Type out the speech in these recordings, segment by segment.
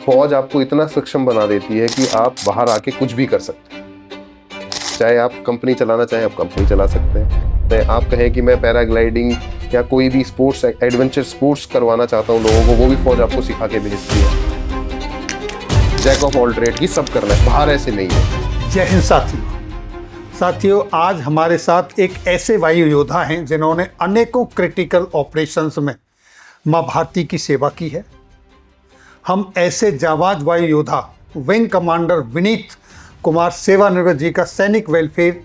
फौज आपको इतना सक्षम बना देती है कि आप बाहर आके कुछ भी कर सकते हैं। चाहे आप कंपनी चलाना चाहें, आप कंपनी चला सकते हैं। चाहे आप कहें कि मैं पैराग्लाइडिंग या कोई भी स्पोर्ट्स, एडवेंचर स्पोर्ट्स करवाना चाहता हूँ लोगों को, वो भी फौज आपको सिखा के भेजती है। जैक ऑफ ऑल ट्रेड की सब करना है, बाहर ऐसे नहीं है। जय हिंद साथियों, आज हमारे साथ एक ऐसे वायु योद्धा हैं जिन्होंने अनेकों क्रिटिकल ऑपरेशंस में मां भारती की सेवा की है। हम ऐसे जाबाज वायु योद्धा विंग कमांडर विनीत कुमार सेवानिवृत्त जी का सैनिक वेलफेयर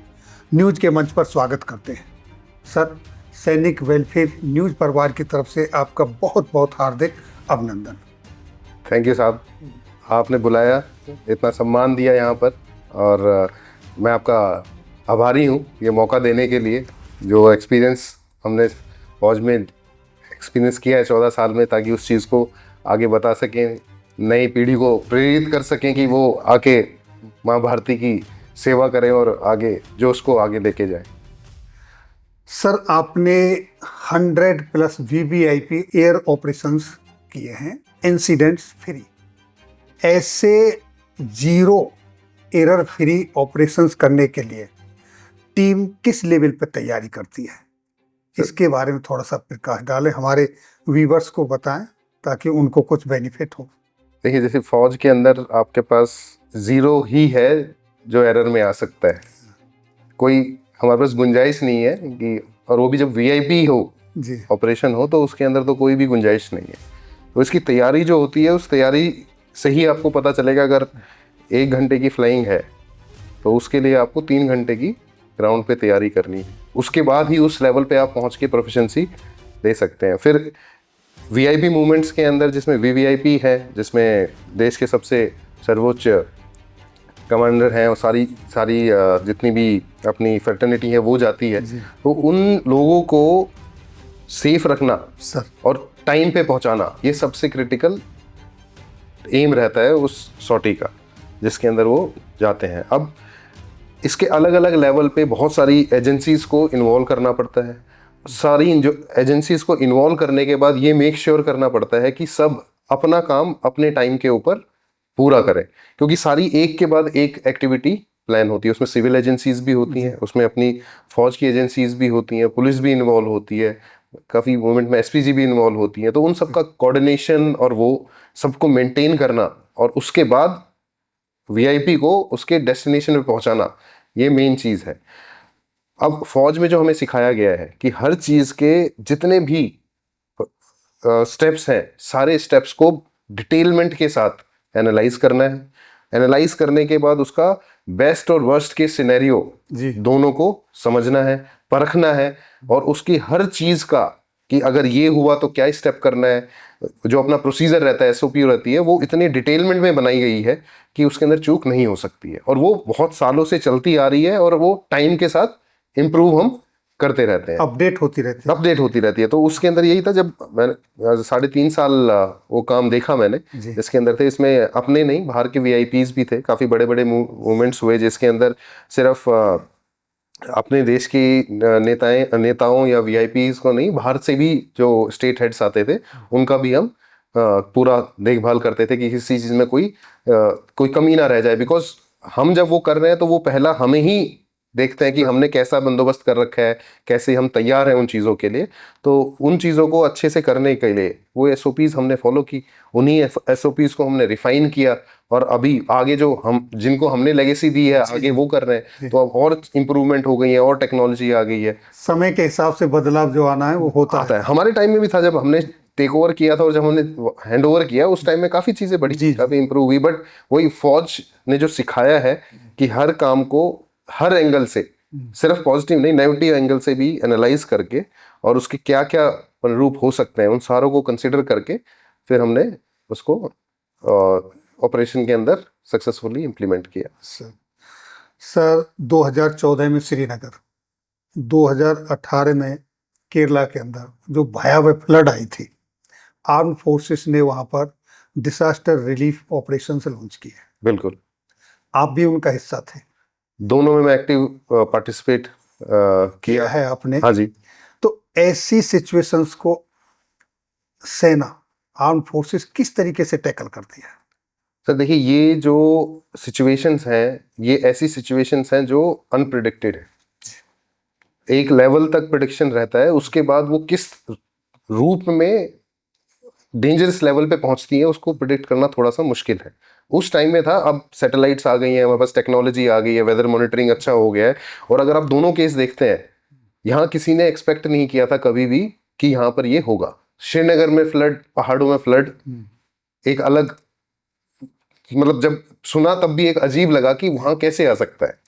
न्यूज के मंच पर स्वागत करते हैं। सर, सैनिक वेलफेयर न्यूज परिवार की तरफ से आपका बहुत बहुत हार्दिक अभिनंदन। थैंक यू साहब, आपने बुलाया, इतना सम्मान दिया यहाँ पर, और मैं आपका आभारी हूँ ये मौका देने के लिए। जो एक्सपीरियंस हमने फौज में एक्सपीरियंस किया है 14 साल में, ताकि उस चीज़ को आगे बता सकें, नई पीढ़ी को प्रेरित कर सकें कि वो आके माँ भारती की सेवा करें और आगे जो उसको आगे लेके जाए। सर, आपने 100+ VVIP एयर ऑपरेशंस किए हैं इंसिडेंट्स फ्री। ऐसे 0 एरर फ्री ऑपरेशंस करने के लिए टीम किस लेवल पर तैयारी करती है, इसके बारे में थोड़ा सा प्रकाश डालें, हमारे व्यूवर्स को बताएं ताकि उनको कुछ बेनिफिट हो। देखिए, जैसे फौज के अंदर आपके पास 0 ही है जो एरर में आ सकता है, कोई हमारे पास गुंजाइश नहीं है कि, और वो भी जब VIP हो जी, ऑपरेशन हो, तो उसके अंदर तो कोई भी गुंजाइश नहीं है। तो इसकी तैयारी जो होती है, उस तैयारी से ही आपको पता चलेगा। अगर 1 घंटे की फ्लाइंग है तो उसके लिए आपको 3 घंटे की ग्राउंड पे तैयारी करनी है। उसके बाद ही उस लेवल पे आप पहुंच के प्रोफिशिएंसी ले सकते हैं। फिर VIP मूवमेंट्स के अंदर, जिसमें VVIP है, जिसमें देश के सबसे सर्वोच्च कमांडर हैं और सारी जितनी भी अपनी फ्रेटर्निटी है वो जाती है, तो उन लोगों को सेफ रखना सर, और टाइम पे पहुंचाना, ये सबसे क्रिटिकल एम रहता है उस सॉर्टी का, जिसके अंदर वो जाते हैं। अब इसके अलग अलग लेवल पे बहुत सारी एजेंसीज़ को इन्वॉल्व करना पड़ता है। सारी जो एजेंसीज़ को इन्वॉल्व करने के बाद ये मेक श्योर करना पड़ता है कि सब अपना काम अपने टाइम के ऊपर पूरा करें, क्योंकि सारी एक के बाद एक एक्टिविटी प्लान होती है। उसमें सिविल एजेंसीज भी होती हैं, उसमें अपनी फौज की एजेंसीज भी होती हैं, पुलिस भी इन्वॉल्व होती है, काफ़ी मूवमेंट में SPG भी इन्वॉल्व होती हैं। तो उन सबका कोऑर्डिनेशन और वो सबको मेंटेन करना, और उसके बाद VIP को उसके डेस्टिनेशन पे पहुंचाना, ये मेन चीज़ है। अब फौज में जो हमें सिखाया गया है कि हर चीज़ के जितने भी स्टेप्स हैं, सारे स्टेप्स को डिटेलमेंट के साथ एनालाइज करना है। एनालाइज करने के बाद उसका बेस्ट और वर्स्ट के सिनेरियो दोनों को समझना है, परखना है, और उसकी हर चीज़ का कि अगर ये हुआ तो क्या स्टेप करना है, जो अपना प्रोसीजर रहता है, SOP रहती है, वो इतने डिटेलमेंट में बनाई गई है कि उसके अंदर चूक नहीं हो सकती है। और वो बहुत सालों से चलती आ रही है, और वो टाइम के साथ इम्प्रूव हम करते रहते हैं, अपडेट होती रहती है। तो उसके अंदर यही था, जब मैंने 3.5 साल वो काम देखा मैंने, जिसके अंदर थे, इसमें अपने नहीं, बाहर के VIPs भी थे। काफ़ी बड़े बड़े मूवमेंट्स हुए जिसके अंदर सिर्फ अपने देश की नेताओं या VIPs को नहीं, बाहर से भी जो स्टेट हेड्स आते थे उनका भी हम पूरा देखभाल करते थे कि किसी चीज़ में कोई कमी ना रह जाए। बिकॉज हम जब वो कर रहे हैं तो वो पहला हमें ही देखते हैं कि हमने कैसा बंदोबस्त कर रखा है, कैसे हम तैयार हैं उन चीज़ों के लिए। तो उन चीज़ों को अच्छे से करने के लिए वो SOPs हमने फॉलो की, उन्हीं SOPs को हमने रिफाइन किया, और अभी आगे जो हम जिनको हमने लेगेसी दी है आगे वो कर रहे हैं। तो अब और इम्प्रूवमेंट हो गई है, और टेक्नोलॉजी आ गई है, समय के हिसाब से बदलाव जो आना है वो होता आता है। हमारे टाइम में भी था, जब हमने टेक ओवर किया था और जब हमने हैंड ओवर किया, उस टाइम में काफ़ी चीज़ें बढ़ी, काफ़ी इम्प्रूव हुई। बट वही फौज ने जो सिखाया है कि हर काम को हर एंगल से, सिर्फ पॉजिटिव नहीं, नेगेटिव एंगल से भी एनालाइज करके, और उसके क्या क्या रूप हो सकते हैं, उन सारों को कंसिडर करके फिर हमने उसको ऑपरेशन के अंदर सक्सेसफुली इम्प्लीमेंट किया। सर, 2014 में श्रीनगर, 2018 में केरला के अंदर जो भयावह फ्लड आई थी, आर्म फोर्सेस ने वहां पर डिजास्टर रिलीफ ऑपरेशन लॉन्च किए। बिल्कुल, आप भी उनका हिस्सा थे। दोनों में मैं एक्टिव पार्टिसिपेट किया है आपने। हाँ जी। तो ऐसी सिचुएशंस को सेना, आर्म फोर्सेस किस तरीके से टैकल करती है? सर देखिए, ये जो सिचुएशंस हैं, ये ऐसी सिचुएशंस हैं जो अनप्रिडिक्टेड है। एक लेवल तक प्रिडिक्शन रहता है, उसके बाद वो किस रूप में डेंजरस लेवल पे पहुंचती है उसको प्रिडिक्ट करना थोड़ा सा मुश्किल है। उस टाइम में था, अब सैटेलाइट्स आ गई हैं, हमारे पास टेक्नोलॉजी आ गई है, वेदर मॉनिटरिंग अच्छा हो गया है। और अगर आप दोनों केस देखते हैं, यहाँ किसी ने एक्सपेक्ट नहीं किया था कभी भी कि यहाँ पर ये होगा। श्रीनगर में फ्लड, पहाड़ों में फ्लड, एक अलग, मतलब जब सुना तब भी एक अजीब लगा कि वहां कैसे आ सकता है।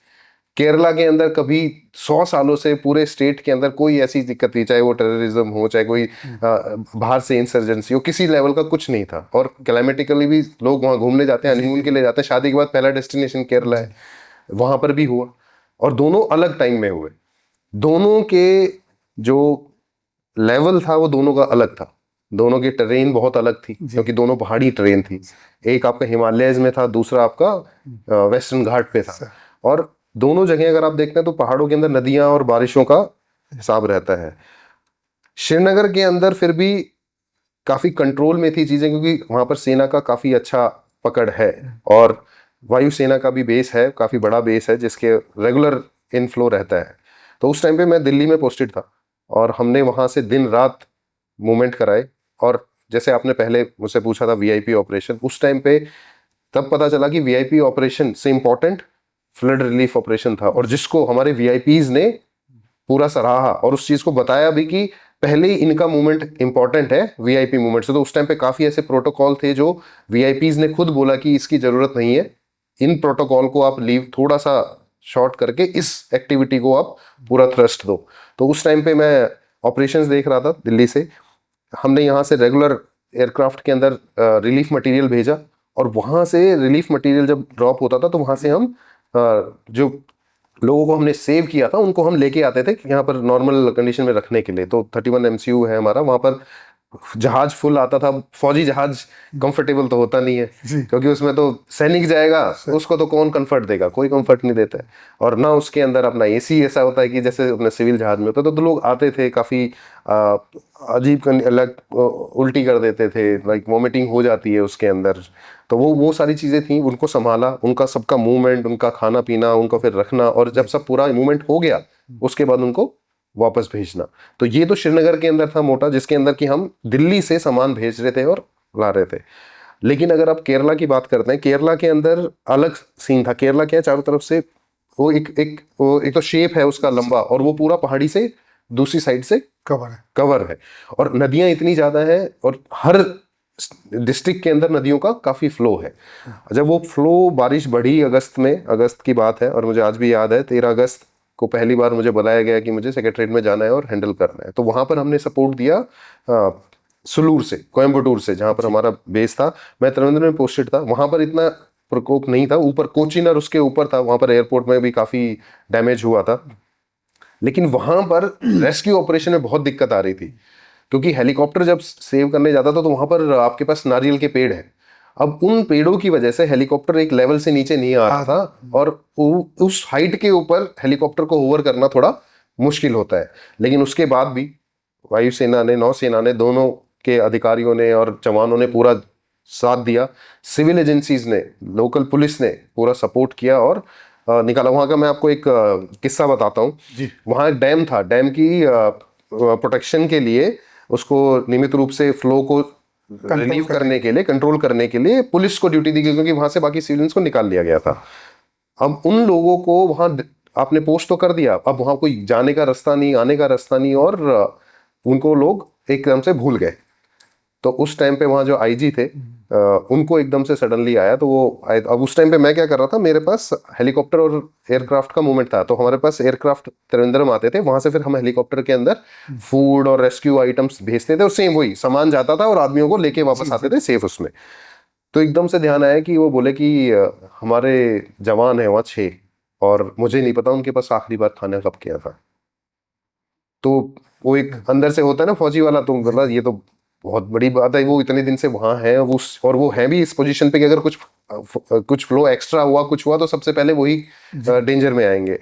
केरला के अंदर कभी 100 सालों से पूरे स्टेट के अंदर कोई ऐसी दिक्कत नहीं, चाहे वो टेररिज्म हो, चाहे कोई बाहर से इंसर्जेंसी हो, किसी लेवल का कुछ नहीं था। और क्लाइमेटिकली भी लोग वहाँ घूमने जाते हैं, हनीमून के लिए जाते हैं, शादी के बाद पहला डेस्टिनेशन केरला है, वहाँ पर भी हुआ। और दोनों अलग टाइम में हुए, दोनों के जो लेवल था वो दोनों का अलग था, दोनों की टेरेन बहुत अलग थी, क्योंकि दोनों पहाड़ी टेरेन थी। एक आपका हिमालयज में था, दूसरा आपका वेस्टर्न घाट पे था। और दोनों जगह अगर आप देखते हैं तो पहाड़ों के अंदर नदियां और बारिशों का हिसाब रहता है। श्रीनगर के अंदर फिर भी काफी कंट्रोल में थी चीजें, क्योंकि वहां पर सेना का काफी अच्छा पकड़ है, और वायुसेना का भी बेस है, काफी बड़ा बेस है जिसके रेगुलर इनफ्लो रहता है। तो उस टाइम पे मैं दिल्ली में पोस्टेड था, और हमने वहां से दिन रात मूवमेंट कराए। और जैसे आपने पहले मुझसे पूछा था वीआईपी ऑपरेशन, उस टाइम पे तब पता चला कि वीआईपी ऑपरेशन से इंपॉर्टेंट फ्लड रिलीफ ऑपरेशन था, और जिसको हमारे वीआईपीज ने पूरा सराहा और उस चीज को बताया भी कि पहले ही इनका मूवमेंट इंपॉर्टेंट है वीआईपी मूवमेंट से। तो उस टाइम पे काफी ऐसे प्रोटोकॉल थे जो वीआईपीज ने खुद बोला कि इसकी जरूरत नहीं है, इन प्रोटोकॉल को आप लीव थोड़ा सा शॉर्ट करके इस एक्टिविटी को आप पूरा थ्रस्ट दो। तो उस टाइम पे मैं ऑपरेशंस देख रहा था दिल्ली से। हमने यहाँ से रेगुलर एयरक्राफ्ट के अंदर रिलीफ मटेरियल भेजा, और वहाँ से रिलीफ मटेरियल जब ड्रॉप होता था तो वहाँ से हम जो लोगों को हमने सेव किया था उनको हम लेके आते थे यहाँ पर नॉर्मल कंडीशन में रखने के लिए। तो 31 MCU है हमारा, वहाँ पर जहाज फुल आता था। फौजी जहाज कंफर्टेबल तो होता नहीं है, क्योंकि उसमें तो सैनिक जाएगा, उसको तो कौन कंफर्ट देगा, कोई कंफर्ट नहीं देता है। और ना उसके अंदर अपना एसी ऐसा होता है कि जैसे अपने सिविल जहाज में होता है। तो लोग आते थे काफ़ी अजीब, अलग उल्टी कर देते थे, लाइक वॉमिटिंग हो जाती है उसके अंदर। तो वो सारी चीज़ें थी, उनको संभाला, उनका सबका मूवमेंट, उनका खाना पीना, उनको फिर रखना, और जब सब पूरा मूवमेंट हो गया उसके बाद उनको वापस भेजना। तो ये तो श्रीनगर के अंदर था मोटा, जिसके अंदर कि हम दिल्ली से सामान भेज रहे थे और ला रहे थे। लेकिन अगर आप केरला की बात करते हैं, केरला के अंदर अलग सीन था। केरला क्या है, चारों तरफ से वो एक तो शेप है उसका लंबा, और वो पूरा पहाड़ी से दूसरी साइड से कवर है। और नदियां इतनी ज्यादा है, और हर डिस्ट्रिक्ट के अंदर नदियों का काफी फ्लो है। जब वो फ्लो, बारिश बढ़ी अगस्त में, अगस्त की बात है, और मुझे आज भी याद है 13 अगस्त को पहली बार मुझे बुलाया गया कि मुझे सेक्रेटरीट में जाना है और हैंडल करना है। तो वहां पर हमने सपोर्ट दिया सुलूर से, कोयम्बटूर से, जहां पर हमारा बेस था। मैं त्रिवेंद्रम में पोस्टेड था, वहां पर इतना प्रकोप नहीं था। ऊपर कोचीन और उसके ऊपर था, वहां पर एयरपोर्ट में भी काफी डैमेज हुआ था। लेकिन वहां पर रेस्क्यू ऑपरेशन में बहुत दिक्कत आ रही थी, क्योंकि हेलीकॉप्टर जब सेव करने जाता था तो वहां पर आपके पास नारियल के पेड़ हैं। अब उन पेड़ों की वजह से हेलीकॉप्टर एक लेवल से नीचे नहीं आ रहा था, और उस हाइट के ऊपर हेलीकॉप्टर को होवर करना थोड़ा मुश्किल होता है। लेकिन उसके बाद भी वायुसेना ने, नौसेना ने, दोनों के अधिकारियों ने और जवानों ने पूरा साथ दिया। सिविल एजेंसीज ने, लोकल पुलिस ने पूरा सपोर्ट किया और निकाला। वहाँ का मैं आपको एक किस्सा बताता हूँ। वहाँ एक डैम था, डैम की प्रोटेक्शन के लिए, उसको नियमित रूप से फ्लो को रिलीव करने के लिए, कंट्रोल करने के लिए पुलिस को ड्यूटी दी गई, क्योंकि वहां से बाकी सिविलियंस को निकाल लिया गया था। अब उन लोगों को वहां आपने पोस्ट तो कर दिया, अब वहां कोई जाने का रास्ता नहीं, आने का रास्ता नहीं, और उनको लोग एकदम से भूल गए। तो उस टाइम पे वहाँ जो आईजी थे, उनको एकदम से सडनली आया, तो वो आए। अब उस टाइम पे मैं क्या कर रहा था, मेरे पास हेलीकॉप्टर और एयरक्राफ्ट का मूवमेंट था। तो हमारे पास एयरक्राफ्ट त्रिवेंद्रम आते थे, वहां से फिर हम हेलीकॉप्टर के अंदर फूड और रेस्क्यू आइटम्स भेजते थे, और सेम वही सामान जाता था और आदमियों को लेके वापस आते थे सेफ उसमें। तो एकदम से ध्यान आया कि वो बोले कि हमारे जवान है वहाँ 6, और मुझे नहीं पता उनके पास आखिरी बार खाना कब किया था। तो वो एक अंदर से होता है ना फौजी वाला, तो मतलब ये तो बहुत बड़ी बात है, वो इतने दिन से वहां है, और वो है भी इस पोजीशन पे कि अगर कुछ फ्लो एक्स्ट्रा हुआ, कुछ हुआ, तो सबसे पहले वही डेंजर में आएंगे।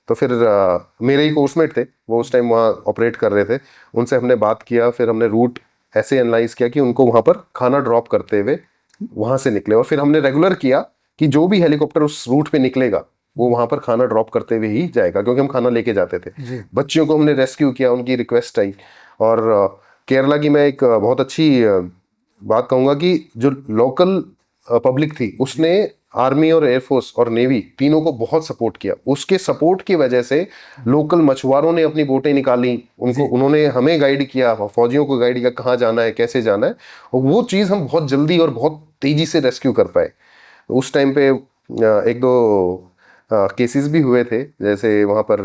तो फिर मेरे ही कोर्समेट थे, वो उस टाइम वहाँ ऑपरेट कर रहे थे, उनसे हमने बात किया। फिर हमने रूट ऐसे एनालाइज किया कि उनको वहाँ पर खाना ड्रॉप करते हुए वहां से निकले। और फिर हमने रेगुलर किया कि जो भी हेलीकॉप्टर उस रूट पे निकलेगा वो वहां पर खाना ड्रॉप करते हुए ही जाएगा, क्योंकि हम खाना लेके जाते थे। जी। बच्चियों को हमने रेस्क्यू किया, उनकी रिक्वेस्ट आई। और केरला की मैं एक बहुत अच्छी बात कहूंगा कि जो लोकल पब्लिक थी उसने आर्मी और एयरफोर्स और नेवी तीनों को बहुत सपोर्ट किया। उसके सपोर्ट की वजह से लोकल मछुआरों ने अपनी बोटें निकाली, उन्होंने हमें गाइड किया, फौजियों को गाइड किया कहाँ जाना है, कैसे जाना है। और वो चीज़ हम बहुत जल्दी और बहुत तेजी से रेस्क्यू कर पाए। उस टाइम पे एक दो केसेस भी हुए थे, जैसे वहाँ पर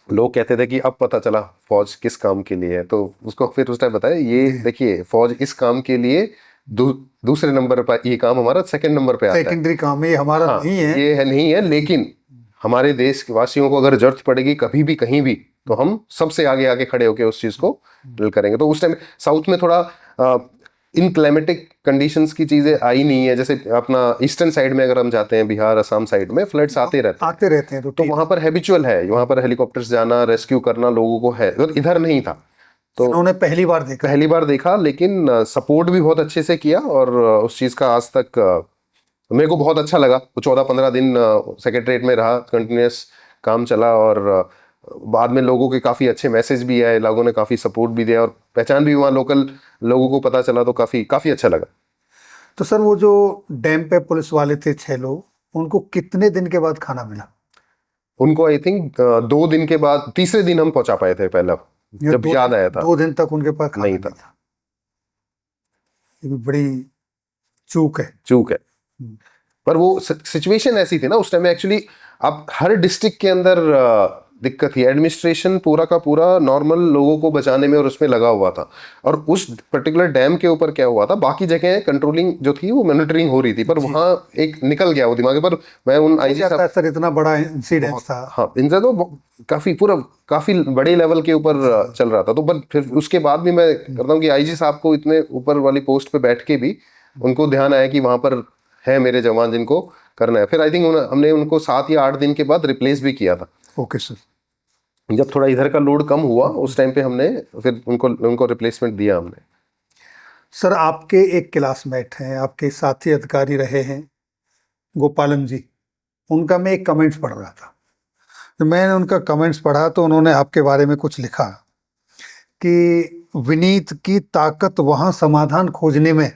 लोग कहते थे कि अब पता चला फौज किस काम के लिए है, तो उसको फिर उस टाइम बताया ये देखिए फौज इस काम के लिए दूसरे नंबर पर, ये काम हमारा सेकंड नंबर पे आता है, सेकेंडरी काम ये हमारा हाँ, नहीं है। ये है नहीं है, लेकिन हमारे देश वासियों को अगर जरूरत पड़ेगी कभी भी कहीं भी तो हम सबसे आगे आगे खड़े होकर उस चीज को डील करेंगे। तो उस टाइम साउथ में थोड़ा इन क्लाइमेटिक कंडीशंस की चीजें आई नहीं है। जैसे अपना ईस्टर्न साइड में अगर हम जाते हैं, बिहार असम साइड में फ्लड्स आते रहते हैं, तो वहां पर हैबिचुअल है, वहां पर हेलीकॉप्टर्स जाना, रेस्क्यू करना लोगों को है, इधर नहीं था। तो उन्होंने पहली बार देखा, लेकिन सपोर्ट भी बहुत अच्छे से किया। और उस चीज का आज तक मेरे को बहुत अच्छा लगा। वो 14-15 दिन सेक्रेटरीट में रहा, कंटिन्यूस काम चला। और बाद में लोगों के काफ़ी अच्छे मैसेज भी आए, लोगों ने काफ़ी सपोर्ट भी दिया और पहचान भी वहाँ लोकल लोगों को पता चला, तो काफ़ी काफ़ी अच्छा लगा। तो सर वो जो डैम पे पुलिस वाले थे 6 लोग, उनको कितने दिन के बाद खाना मिला? उनको आई थिंक 2 दिन के बाद, तीसरे दिन हम पहुंचा पाए थे पहला, जब याद आया था। 2 दिन तक उनके पास खाना नहीं नहीं था। था। ये भी बड़ी चूक है। चूक है। पर वो सिचुएशन ऐसी थी ना उस टाइम में, एक्चुअली अब हर डिस्ट्रिक्ट के अंदर दिक्कत थी। एडमिनिस्ट्रेशन पूरा का पूरा नॉर्मल लोगों को बचाने में और उसमें लगा हुआ था। और उस पर्टिकुलर डैम के ऊपर क्या हुआ था, बाकी जगह कंट्रोलिंग जो थी वो मॉनिटरिंग हो रही थी, पर वहाँ एक निकल गया वो दिमाग पर। मैं उन आईजी साहब, सर इतना बड़ा इंसिडेंट था। हाँ, इनसे तो काफी बड़े लेवल के ऊपर चल रहा था। तो पर फिर उसके बाद भी मैं करता हूँ कि आईजी साहब को इतने ऊपर वाली पोस्ट पे बैठ के भी उनको ध्यान आया कि वहां पर है मेरे जवान जिनको करना है। फिर आई थिंक हमने उनको 7 या 8 दिन के बाद रिप्लेस भी किया था। Okay sir. जब थोड़ा इधर का लोड कम हुआ उस टाइम पे हमने फिर उनको रिप्लेसमेंट दिया हमने। सर आपके एक क्लासमेट हैं, आपके साथी अधिकारी रहे हैं, गोपालन जी, उनका मैं एक कमेंट्स पढ़ रहा था। तो मैंने उनका कमेंट्स पढ़ा तो उन्होंने आपके बारे में कुछ लिखा कि विनीत की ताकत वहाँ समाधान खोजने में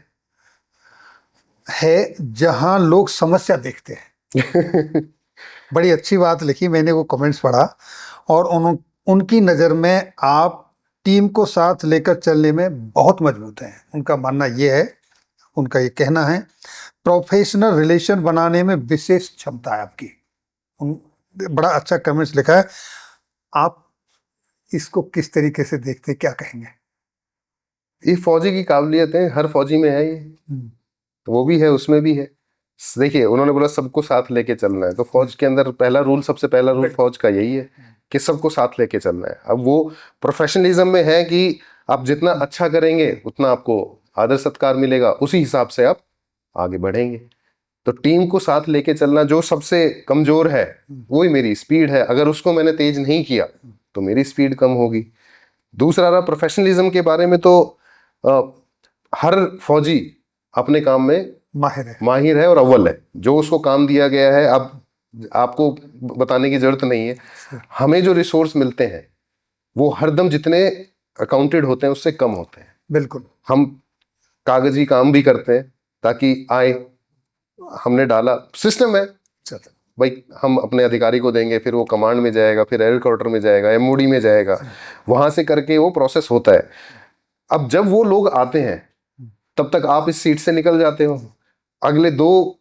है जहाँ लोग समस्या देखते हैं। बड़ी अच्छी बात लिखी, मैंने वो कमेंट्स पढ़ा। और उनकी नज़र में आप टीम को साथ लेकर चलने में बहुत मजबूत हैं। उनका मानना ये है, उनका ये कहना है, प्रोफेशनल रिलेशन बनाने में विशेष क्षमता है आपकी। बड़ा अच्छा कमेंट्स लिखा है। आप इसको किस तरीके से देखते, क्या कहेंगे? ये फौजी की काबिलियतें हर फौजी में है, ये वो भी है, उसमें भी है। देखिए उन्होंने बोला सबको साथ लेके चलना है, तो फौज के अंदर सबसे पहला रूल फौज का यही है कि सबको साथ लेके चलना है। अब वो प्रोफेशनलिज्म में है कि आप जितना अच्छा करेंगे उतना आपको आदर सत्कार मिलेगा, उसी हिसाब से आप आगे बढ़ेंगे। तो टीम को साथ लेके चलना, जो सबसे कमजोर है वही मेरी स्पीड है, अगर उसको मैंने तेज नहीं किया तो मेरी स्पीड कम होगी। दूसरा रहा प्रोफेशनलिज्म के बारे में, तो हर फौजी अपने काम में माहिर है और अव्वल है। जो उसको काम दिया गया है, अब आपको बताने की जरूरत नहीं है। हमें जो रिसोर्स मिलते हैं वो हरदम जितने अकाउंटेड होते हैं उससे कम होते हैं। बिल्कुल। हम कागजी काम भी करते हैं ताकि आए, हमने डाला सिस्टम है भाई, हम अपने अधिकारी को देंगे, फिर वो कमांड में जाएगा, फिर हेडक्वार्टर में जाएगा, एमओडी में जाएगा, वहां से करके वो प्रोसेस होता है। अब जब वो लोग आते हैं तब तक आप इस सीट से निकल जाते हो, अगले 2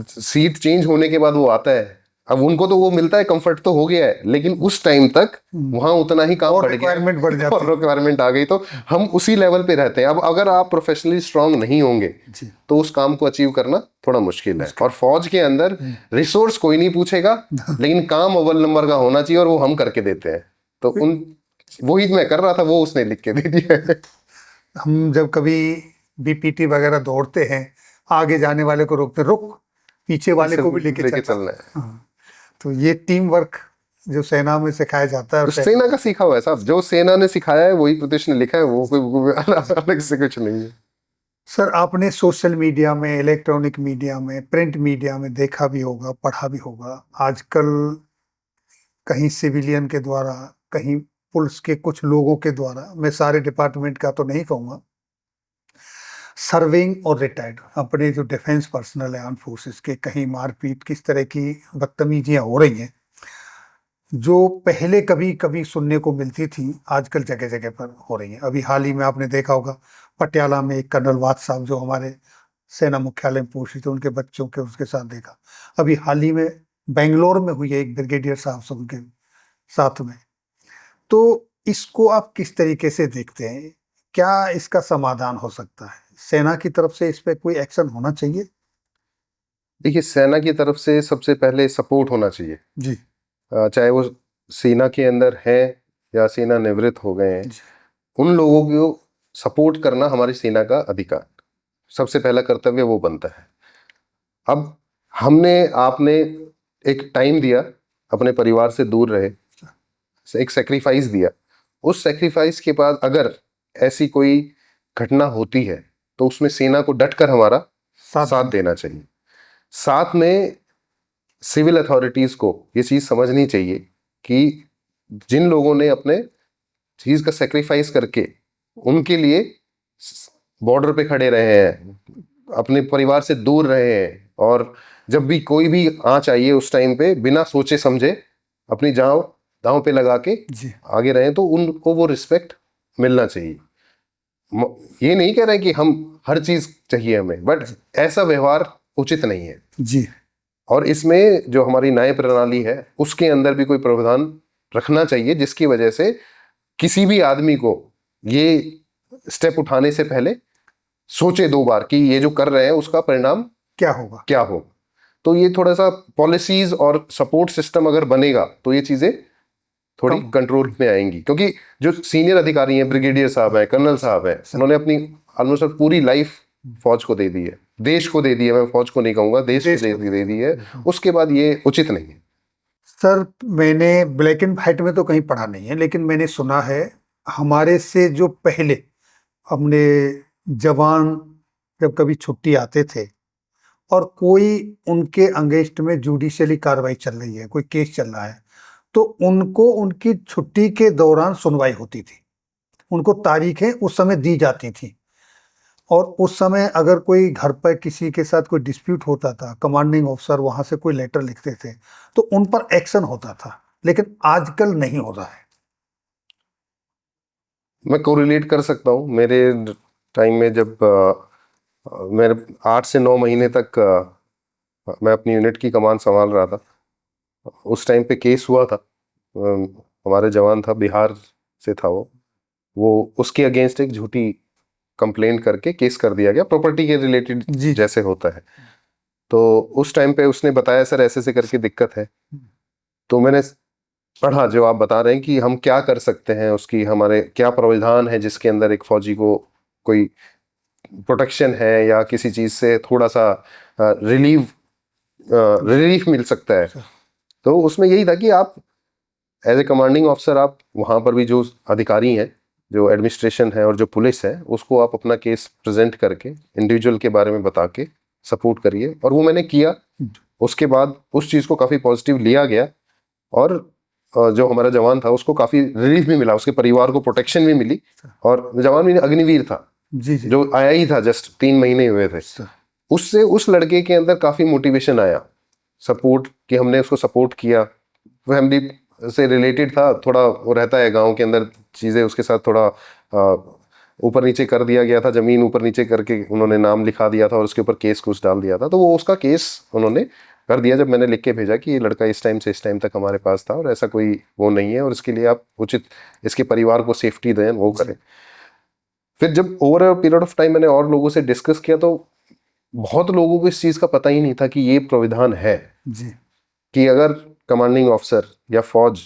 सीट चेंज होने के बाद वो आता है। अब उनको तो वो मिलता है, कंफर्ट तो हो गया है, लेकिन उस टाइम तक वहां उतना ही काम बढ़ गया, और रिक्वायरमेंट आ गई, तो हम उसी लेवल पे रहते हैं। अब अगर आप प्रोफेशनली स्ट्रांग नहीं होंगे तो उस काम को अचीव करना थोड़ा मुश्किल है। और फौज के अंदर रिसोर्स कोई नहीं पूछेगा, लेकिन काम अव्वल नंबर का होना चाहिए और वो हम करके देते हैं। तो वही मैं कर रहा था, वो उसने लिख के दे दिया। हम जब कभी बीपीटी वगैरह दौड़ते हैं, आगे जाने वाले को रोकते, रुक, पीछे वाले को भी लेके चलना है। हाँ। तो ये टीम वर्क जो सेना में सिखाया जाता है, सेना का सीखा हुआ है साहब, जो सेना ने सिखाया है वही प्रदेश ने लिखा है, वो कोई अलग से कुछ नहीं है। सर, आपने सोशल मीडिया में, इलेक्ट्रॉनिक मीडिया में, प्रिंट मीडिया में देखा भी होगा, पढ़ा भी होगा। आजकल कहीं सिविलियन के द्वारा, कहीं पुलिस के कुछ लोगों के द्वारा, मैं सारे डिपार्टमेंट का तो नहीं कहूँगा, सर्विंग और रिटायर्ड अपने जो डिफेंस पर्सनल है आर्म फोर्सेस के, कहीं मारपीट, किस तरह की बदतमीजियां हो रही हैं जो पहले कभी कभी सुनने को मिलती थी, आजकल जगह जगह पर हो रही हैं। अभी हाल ही में आपने देखा होगा, पटियाला में एक कर्नल वात साहब जो हमारे सेना मुख्यालय में पोस्टित थे, उनके बच्चों के उसके साथ देखा। अभी हाल ही में बेंगलोर में हुई है एक ब्रिगेडियर साहब से उनके साथ में। तो इसको आप किस तरीके से देखते हैं? क्या इसका समाधान हो सकता है? सेना की तरफ से इस पे कोई एक्शन होना चाहिए? देखिए, सेना की तरफ से सबसे पहले सपोर्ट होना चाहिए। जी। चाहे वो सेना के अंदर है या सेना निवृत्त हो गए हैं, जी। उन लोगों को सपोर्ट करना हमारी सेना का अधिकार, सबसे पहला कर्तव्य वो बनता है। अब हमने आपने एक टाइम दिया, अपने परिवार से दूर रहे, एक सेक्रीफाइस दिया। उस सेक्रीफाइस के बाद अगर ऐसी कोई घटना होती है तो उसमें सेना को डटकर हमारा साथ देना चाहिए। साथ में सिविल अथॉरिटीज को ये चीज समझनी चाहिए कि जिन लोगों ने अपने चीज का सेक्रीफाइस करके उनके लिए बॉर्डर पे खड़े रहे हैं, अपने परिवार से दूर रहे हैं, और जब भी कोई भी आँच आई है उस टाइम पे बिना सोचे समझे अपनी जान दांव पे लगा के जी। आगे रहे, तो उनको वो रिस्पेक्ट मिलना चाहिए। ये नहीं कह रहे कि हम हर चीज चाहिए हमें, बट ऐसा व्यवहार उचित नहीं है। जी। और इसमें जो हमारी न्याय प्रणाली है उसके अंदर भी कोई प्रावधान रखना चाहिए जिसकी वजह से किसी भी आदमी को ये स्टेप उठाने से पहले सोचे दो बार कि ये जो कर रहे हैं उसका परिणाम क्या होगा। तो ये थोड़ा सा पॉलिसीज और सपोर्ट सिस्टम अगर बनेगा तो ये चीजें थोड़ी कंट्रोल में आएंगी, क्योंकि जो सीनियर अधिकारी हैं, ब्रिगेडियर साहब हैं, कर्नल साहब हैं, उन्होंने अपनी ऑलमोस्ट पूरी लाइफ फौज को दे दी है, देश को दे दी है। मैं फौज को नहीं कहूंगा, देश को दे दी है। उसके बाद ये उचित नहीं है। सर, मैंने ब्लैक एंड व्हाइट में तो कहीं पढ़ा नहीं है, लेकिन मैंने सुना है हमारे से जो पहले अपने जवान जब कभी छुट्टी आते थे और कोई उनके अगेंस्ट में जुडिशियली कार्रवाई चल रही है, कोई केस चल रहा है, तो उनको उनकी छुट्टी के दौरान सुनवाई होती थी, उनको तारीखें उस समय दी जाती थी। और उस समय अगर कोई घर पर किसी के साथ कोई डिस्प्यूट होता था, कमांडिंग ऑफिसर वहां से कोई लेटर लिखते थे तो उन पर एक्शन होता था, लेकिन आजकल नहीं हो रहा है। मैं कोरिलेट कर सकता हूँ। मेरे टाइम में जब मेरे 8 से 9 महीने तक मैं अपनी यूनिट की कमान संभाल रहा था, उस टाइम पे केस हुआ था। हमारे जवान था, बिहार से था वो उसके अगेंस्ट एक झूठी कंप्लेंट करके केस कर दिया गया, प्रॉपर्टी के रिलेटेड जैसे होता है। तो उस टाइम पे उसने बताया सर ऐसे से करके दिक्कत है। तो मैंने पढ़ा जो आप बता रहे हैं कि हम क्या कर सकते हैं, उसकी हमारे क्या प्रावधान है जिसके अंदर एक फौजी को कोई प्रोटेक्शन है या किसी चीज से थोड़ा सा रिलीफ मिल सकता है। तो उसमें यही था कि आप एज ए कमांडिंग ऑफिसर, आप वहाँ पर भी जो अधिकारी हैं, जो एडमिनिस्ट्रेशन है और जो पुलिस है, उसको आप अपना केस प्रेजेंट करके इंडिविजुअल के बारे में बता के सपोर्ट करिए। और वो मैंने किया। उसके बाद उस चीज़ को काफ़ी पॉजिटिव लिया गया और जो हमारा जवान था उसको काफ़ी रिलीफ भी मिला, उसके परिवार को प्रोटेक्शन भी मिली। और जवान भी अग्निवीर था जो आया ही था, जस्ट 3 महीने हुए थे। उससे उस लड़के के अंदर काफ़ी मोटिवेशन आया, सपोर्ट कि हमने उसको सपोर्ट किया। फैमिली से रिलेटेड था, थोड़ा वो रहता है गांव के अंदर चीज़ें, उसके साथ थोड़ा ऊपर नीचे कर दिया गया था, ज़मीन ऊपर नीचे करके उन्होंने नाम लिखा दिया था और उसके ऊपर केस कुछ डाल दिया था। तो वो उसका केस उन्होंने कर दिया जब मैंने लिख के भेजा कि ये लड़का इस टाइम से इस टाइम तक हमारे पास था और ऐसा कोई वो नहीं है और इसके लिए आप उचित इसके परिवार को सेफ्टी दें, वो करें। फिर जब over a period of time मैंने और लोगों से डिस्कस किया तो बहुत लोगों को इस चीज़ का पता ही नहीं था कि ये प्राविधान है जी, कि अगर कमांडिंग ऑफिसर या फौज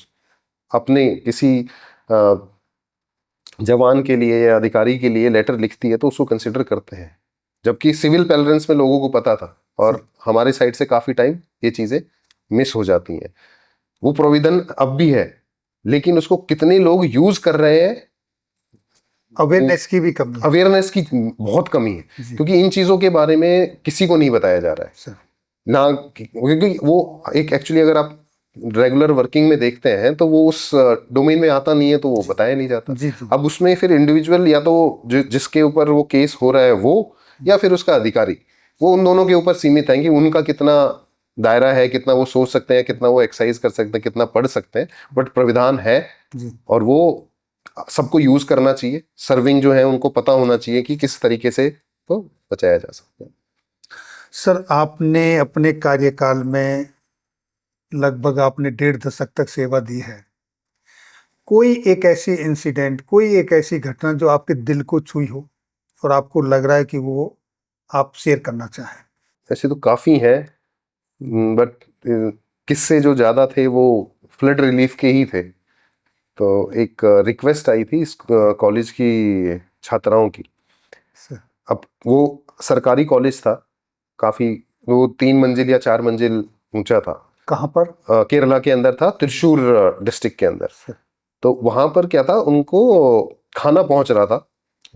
अपने किसी जवान के लिए या अधिकारी के लिए लेटर लिखती है तो उसको कंसिडर करते हैं, जबकि सिविल पैरेंट्स में लोगों को पता था और हमारे साइड से काफ़ी टाइम ये चीज़ें मिस हो जाती हैं। वो प्रोविजन अब भी है, लेकिन उसको कितने लोग यूज़ कर रहे हैं अवेयरनेस की भी कमी है। अवेयरनेस की बहुत कमी है, जी। क्योंकि इन चीज़ों के बारे में किसी को नहीं बताया जा रहा है सर, ना, क्योंकि वो एक एक्चुअली अगर आप रेगुलर वर्किंग में देखते हैं तो वो उस डोमेन में आता नहीं है, तो वो बताया नहीं जाता। जी जी। अब उसमें फिर इंडिविजुअल या तो जिसके ऊपर वो केस हो रहा है वो, या फिर उसका अधिकारी, वो उन दोनों के ऊपर सीमित है कि उनका कितना दायरा है, कितना वो सोच सकते हैं, कितना वो एक्सरसाइज कर सकते हैं, कितना पढ़ सकते हैं। बट प्राविधान है जी। और वो सबको यूज करना चाहिए। सर्विंग जो है उनको पता होना चाहिए कि किस तरीके से तो बचाया जा सकता है। सर, आपने अपने कार्यकाल में लगभग आपने 1.5 दशक तक सेवा दी है। कोई एक ऐसी इंसिडेंट, कोई एक ऐसी घटना जो आपके दिल को छुई हो और आपको लग रहा है कि वो आप शेयर करना चाहें? ऐसे तो काफ़ी हैं, बट किस्से जो ज़्यादा थे वो फ्लड रिलीफ के ही थे। तो एक रिक्वेस्ट आई थी इस कॉलेज की छात्राओं की। सर, अब वो सरकारी कॉलेज था, काफ़ी, वो 3 मंजिल या 4 मंजिल ऊंचा था। कहाँ पर? केरला के अंदर था, त्रिशूर डिस्ट्रिक्ट के अंदर। सर, तो वहाँ पर क्या था, उनको खाना पहुँच रहा था,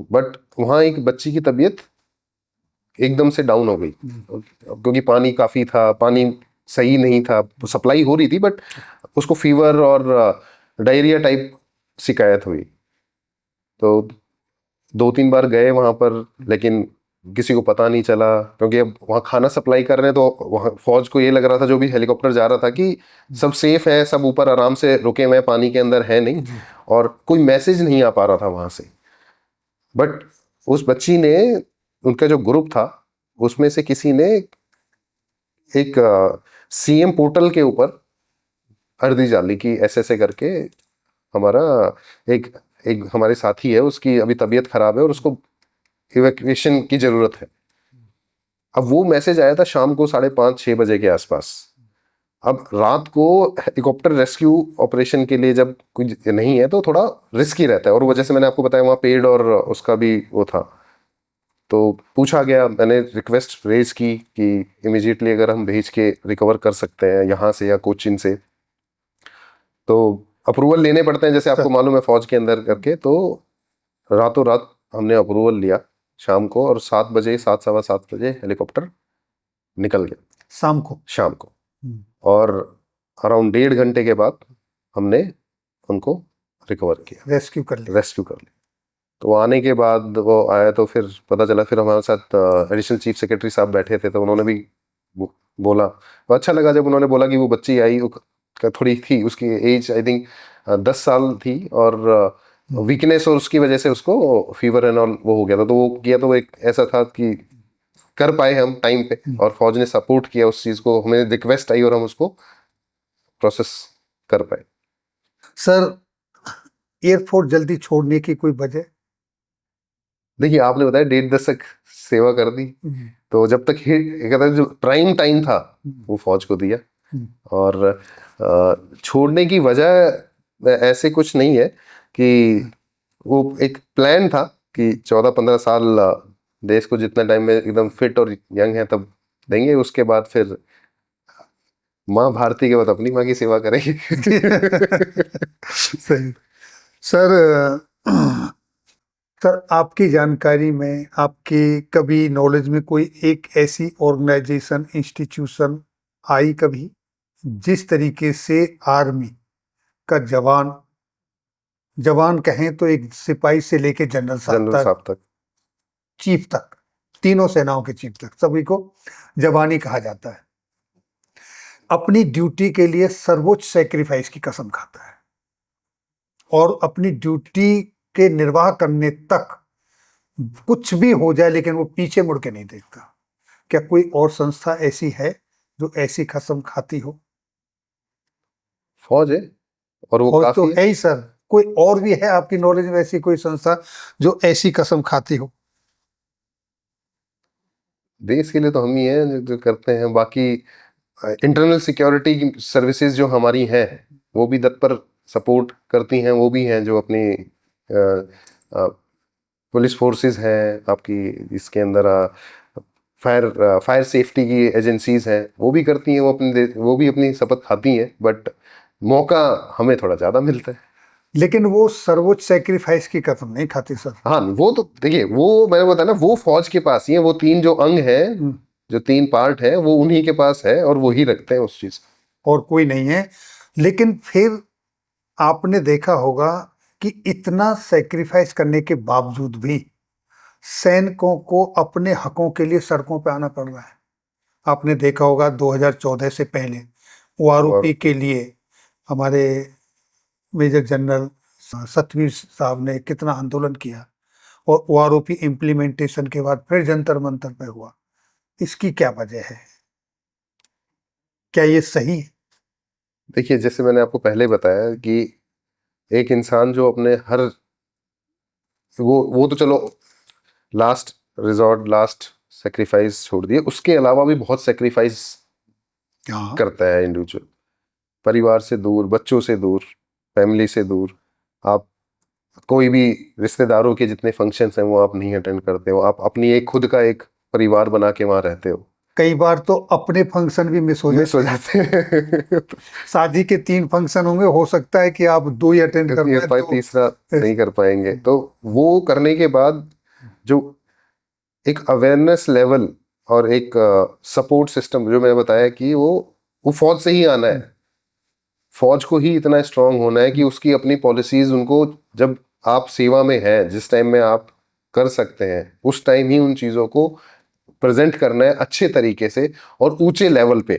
बट वहाँ एक बच्ची की तबीयत एकदम से डाउन हो गई, क्योंकि पानी काफ़ी था, पानी सही नहीं था, सप्लाई हो रही थी बट उसको फीवर और डायरिया टाइप शिकायत हुई। तो 2-3 बार गए वहाँ पर, लेकिन किसी को पता नहीं चला, क्योंकि अब वहाँ खाना सप्लाई कर रहे हैं, तो वहाँ फौज को ये लग रहा था, जो भी हेलीकॉप्टर जा रहा था, कि सब सेफ है, सब ऊपर आराम से रुके हुए हैं, पानी के अंदर है नहीं, और कोई मैसेज नहीं आ पा रहा था वहाँ से। बट उस बच्ची ने, उनका जो ग्रुप था उसमें से किसी ने एक सीएम पोर्टल के ऊपर अर्जी डाली कि ऐसे ऐसे करके हमारा एक एक हमारे साथी है, उसकी अभी तबीयत खराब है और उसको इवैक्यूएशन की जरूरत है। अब वो मैसेज आया था शाम को 5:30-6 बजे के आसपास। अब रात को हेलीकॉप्टर रेस्क्यू ऑपरेशन के लिए जब कुछ नहीं है तो थोड़ा रिस्की रहता है, और वो जैसे मैंने आपको बताया वहाँ पेड़ और उसका भी वो था। तो पूछा गया, मैंने रिक्वेस्ट रेज की कि इमिजिएटली अगर हम भेज के रिकवर कर सकते हैं यहाँ से या कोचिन से, तो अप्रूवल लेने पड़ते हैं, जैसे आपको मालूम है फौज के अंदर करके। तो रातों रात हमने अप्रूवल लिया शाम को, और 7 बजे, 7, सवा 7 बजे हेलीकॉप्टर निकल गया शाम को। और अराउंड 1.5 घंटे के बाद हमने उनको रिकवर किया, रेस्क्यू कर लिया। तो वो आने के बाद वो आया तो फिर पता चला, फिर हमारे साथ एडिशनल चीफ सेक्रेटरी साहब बैठे थे, तो उन्होंने भी बोला। तो अच्छा लगा जब उन्होंने बोला कि वो बच्ची आई, थोड़ी थी, उसकी एज आई थिंक 10 साल थी, और वीकनेस और उसकी वजह से उसको फीवर एंड ऑल वो हो गया था। तो वो किया, तो वो एक ऐसा था कि कर पाए हम टाइम पे, और फौज ने सपोर्ट किया उस चीज़ को, हमें रिक्वेस्ट आई और हम उसको प्रोसेस कर पाए। सर, एयरफोर्स जल्दी छोड़ने की कोई वजह? देखिए, आपने बताया 1.5 दशक सेवा कर दी, तो जब तक कहता है जो प्राइम टाइम था वो फौज को दिया। और छोड़ने की वजह ऐसे कुछ नहीं है, कि वो एक प्लान था कि 14-15 साल देश को जितना टाइम में एकदम फिट और यंग है तब देंगे, उसके बाद फिर माँ भारती के बाद अपनी माँ की सेवा करेंगे। सही। सर, सर, आपकी जानकारी में, आपकी कभी नॉलेज में कोई एक ऐसी ऑर्गेनाइजेशन, इंस्टीट्यूशन आई कभी, जिस तरीके से आर्मी का जवान कहें तो एक सिपाही से लेके जनरल साहब तक, चीफ तक, तीनों सेनाओं के चीफ तक, सभी को जवान ही कहा जाता है, अपनी ड्यूटी के लिए सर्वोच्च सैक्रिफाइस की कसम खाता है, और अपनी ड्यूटी के निर्वाह करने तक कुछ भी हो जाए लेकिन वो पीछे मुड़ के नहीं देखता। क्या कोई और संस्था ऐसी है जो ऐसी कसम खाती हो? फौज है, और वो फौज तो काफी है ही सर, कोई और भी है आपकी नॉलेज में ऐसी कोई संस्था जो ऐसी कसम खाती हो? देश के लिए तो हम ही हैं जो करते हैं। बाकी इंटरनल सिक्योरिटी की सर्विसेज जो हमारी हैं वो भी तत्पर सपोर्ट करती हैं, वो भी हैं जो अपनी पुलिस फोर्सेस हैं आपकी, इसके अंदर फायर सेफ्टी की एजेंसीज हैं, वो भी करती हैं, वो भी अपनी शपथ खाती हैं, बट मौका हमें थोड़ा ज़्यादा मिलता है। लेकिन वो सर्वोच्च सेक्रीफाइस की कसम नहीं खाती सर। हाँ, वो तो देखिए, वो मैंने बताया ना, वो फौज के पास ही है, वो 3 जो अंग हैं, जो 3 पार्ट है, वो उन्हीं के पास है और वो ही रखते हैं उस चीज। और कोई नहीं है। लेकिन फिर आपने देखा होगा कि इतना सेक्रीफाइस करने के बावजूद भी सैनिकों को अपने हकों के लिए सड़कों पर आना पड़ रहा है। आपने देखा होगा 2014 से पहले और ओआरओपी के लिए हमारे मेजर जनरल सतवीर साहब ने कितना आंदोलन किया, और ओआरओपी इम्प्लीमेंटेशन के बाद फिर जंतर मंतर पे हुआ। इसकी क्या वजह है? क्या ये सही है? देखिए, जैसे मैंने आपको पहले बताया कि एक इंसान जो अपने हर, वो तो चलो लास्ट रिजॉर्ट, लास्ट सेक्रीफाइस छोड़ दिए, उसके अलावा भी बहुत सेक्रीफाइस हाँ, करता है इंडिविजुअल। परिवार से दूर, बच्चों से दूर, फैमिली से दूर, आप कोई भी रिश्तेदारों के जितने फंक्शंस हैं वो आप नहीं अटेंड करते हो, आप अपनी एक खुद का एक परिवार बना के वहां रहते हो। कई बार तो अपने फंक्शन भी मिस हो मिस जाते हो हैं। जाते हैं। शादी के 3 फंक्शन होंगे, हो सकता है कि आप 2 ही अटेंड कर ये पाए, पाए, तो तीसरा नहीं कर पाएंगे। तो वो करने के बाद जो एक अवेयरनेस लेवल और एक सपोर्ट सिस्टम, जो मैंने बताया कि वो फौज से ही आना है। फौज को ही इतना स्ट्रांग होना है कि उसकी अपनी पॉलिसीज उनको, जब आप सेवा में हैं, जिस टाइम में आप कर सकते हैं, उस टाइम ही उन चीज़ों को प्रेजेंट करना है अच्छे तरीके से और ऊंचे लेवल पे,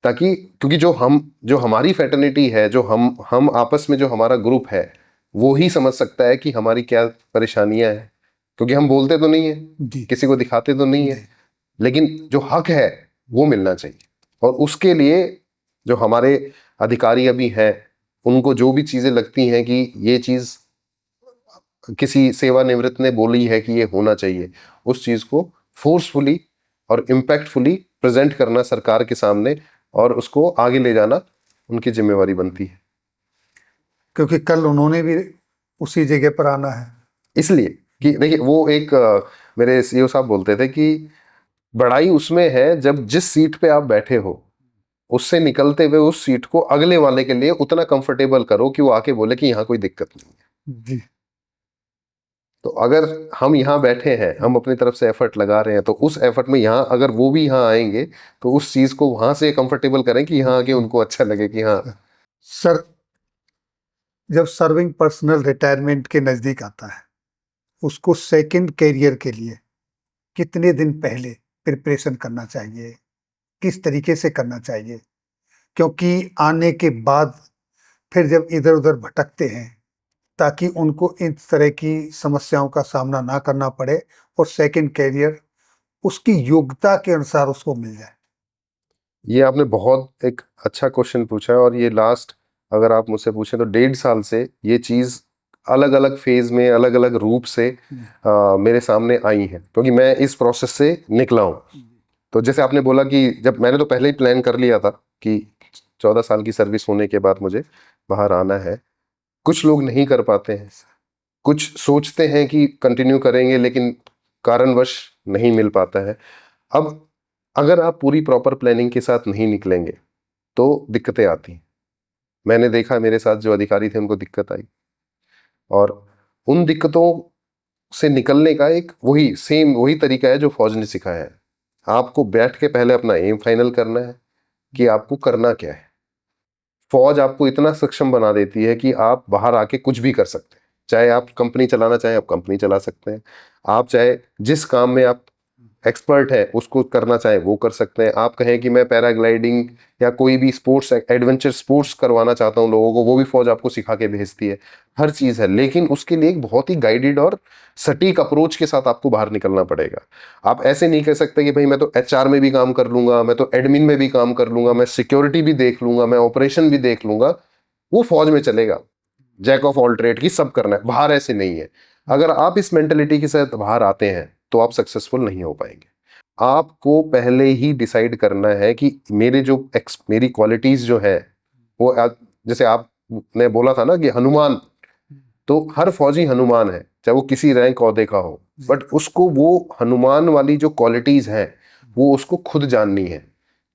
ताकि, क्योंकि जो हमारी फैटर्निटी है, जो हम आपस में, जो हमारा ग्रुप है, वो ही समझ सकता है कि हमारी क्या परेशानियां हैं। क्योंकि हम बोलते तो नहीं है, जी किसी को दिखाते तो नहीं है, जी लेकिन जो हक है वो मिलना चाहिए। और उसके लिए जो हमारे अधिकारी अभी हैं, उनको जो भी चीजें लगती हैं कि ये चीज किसी सेवानिवृत्त ने बोली है कि ये होना चाहिए, उस चीज को फोर्सफुली और इम्पैक्टफुली प्रेजेंट करना सरकार के सामने, और उसको आगे ले जाना उनकी जिम्मेवारी बनती है। क्योंकि कल उन्होंने भी उसी जगह पर आना है। इसलिए कि देखिए, वो एक मेरे सीईओ साहब बोलते थे कि बड़ाई उसमें है जब जिस सीट पे आप बैठे हो, उससे निकलते हुए उस सीट को अगले वाले के लिए उतना कंफर्टेबल करो कि वो आके बोले कि यहाँ कोई दिक्कत नहीं है। जी। तो अगर हम यहाँ बैठे हैं, हम अपनी तरफ से एफर्ट लगा रहे हैं, तो उस एफर्ट में यहाँ अगर वो भी यहाँ आएंगे, तो उस चीज को वहां से कंफर्टेबल करें कि यहाँ आके उनको अच्छा लगे कि हाँ। सर, जब सर्विंग पर्सनल रिटायरमेंट के नज़दीक आता है, उसको सेकंड कैरियर के लिए कितने दिन पहले प्रिपरेशन करना चाहिए? किस तरीके से करना चाहिए? क्योंकि आने के बाद फिर जब इधर-उधर भटकते हैं, ताकि उनको इस तरह की समस्याओं का सामना ना करना पड़े और सेकंड कैरियर उसकी योग्यता के अनुसार उसको मिल जाए। ये आपने बहुत एक अच्छा क्वेश्चन पूछा है, और ये लास्ट, अगर आप मुझसे पूछें तो 1.5 साल से ये चीज अलग अलग फेज में, अलग अलग रूप से मेरे सामने आई है, क्योंकि मैं इस प्रोसेस से निकला हूँ। तो जैसे आपने बोला कि जब मैंने तो पहले ही प्लान कर लिया था कि 14 साल की सर्विस होने के बाद मुझे बाहर आना है। कुछ लोग नहीं कर पाते हैं, कुछ सोचते हैं कि कंटिन्यू करेंगे, लेकिन कारणवश नहीं मिल पाता है। अब अगर आप पूरी प्रॉपर प्लानिंग के साथ नहीं निकलेंगे तो दिक्कतें आती हैं। मैंने देखा, मेरे साथ जो अधिकारी थे उनको दिक्कत आई, और उन दिक्कतों से निकलने का एक वही तरीका है जो फौज ने सिखाया है। आपको बैठ के पहले अपना एम फाइनल करना है कि आपको करना क्या है। फौज आपको इतना सक्षम बना देती है कि आप बाहर आके कुछ भी कर सकते हैं। चाहे आप कंपनी चलाना चाहें, आप कंपनी चला सकते हैं। आप चाहे जिस काम में आप एक्सपर्ट है उसको करना चाहें, वो कर सकते हैं। आप कहें कि मैं पैराग्लाइडिंग या कोई भी स्पोर्ट्स, एडवेंचर स्पोर्ट्स करवाना चाहता हूं लोगों को, वो भी फौज आपको सिखा के भेजती है। हर चीज़ है, लेकिन उसके लिए एक बहुत ही गाइडेड और सटीक अप्रोच के साथ आपको बाहर निकलना पड़ेगा। आप ऐसे नहीं कह सकते कि भाई मैं तो एचआर में भी काम कर लूंगा, मैं तो एडमिन में भी काम कर लूंगा, मैं सिक्योरिटी भी देख लूंगा, मैं ऑपरेशन भी देख लूंगा। वो फौज में चलेगा, जैक ऑफ ऑल ट्रेड की सब करना है। बाहर ऐसे नहीं है। अगर आप इस मेंटेलिटी के साथ बाहर आते हैं तो आप सक्सेसफुल नहीं हो पाएंगे। आपको पहले ही डिसाइड करना है कि मेरी क्वालिटीज जो है वो जैसे आपने बोला था ना कि हनुमान, तो हर फौजी हनुमान है, चाहे वो किसी रैंक ओहदे का हो, बट उसको वो हनुमान वाली जो क्वालिटीज हैं वो उसको खुद जाननी है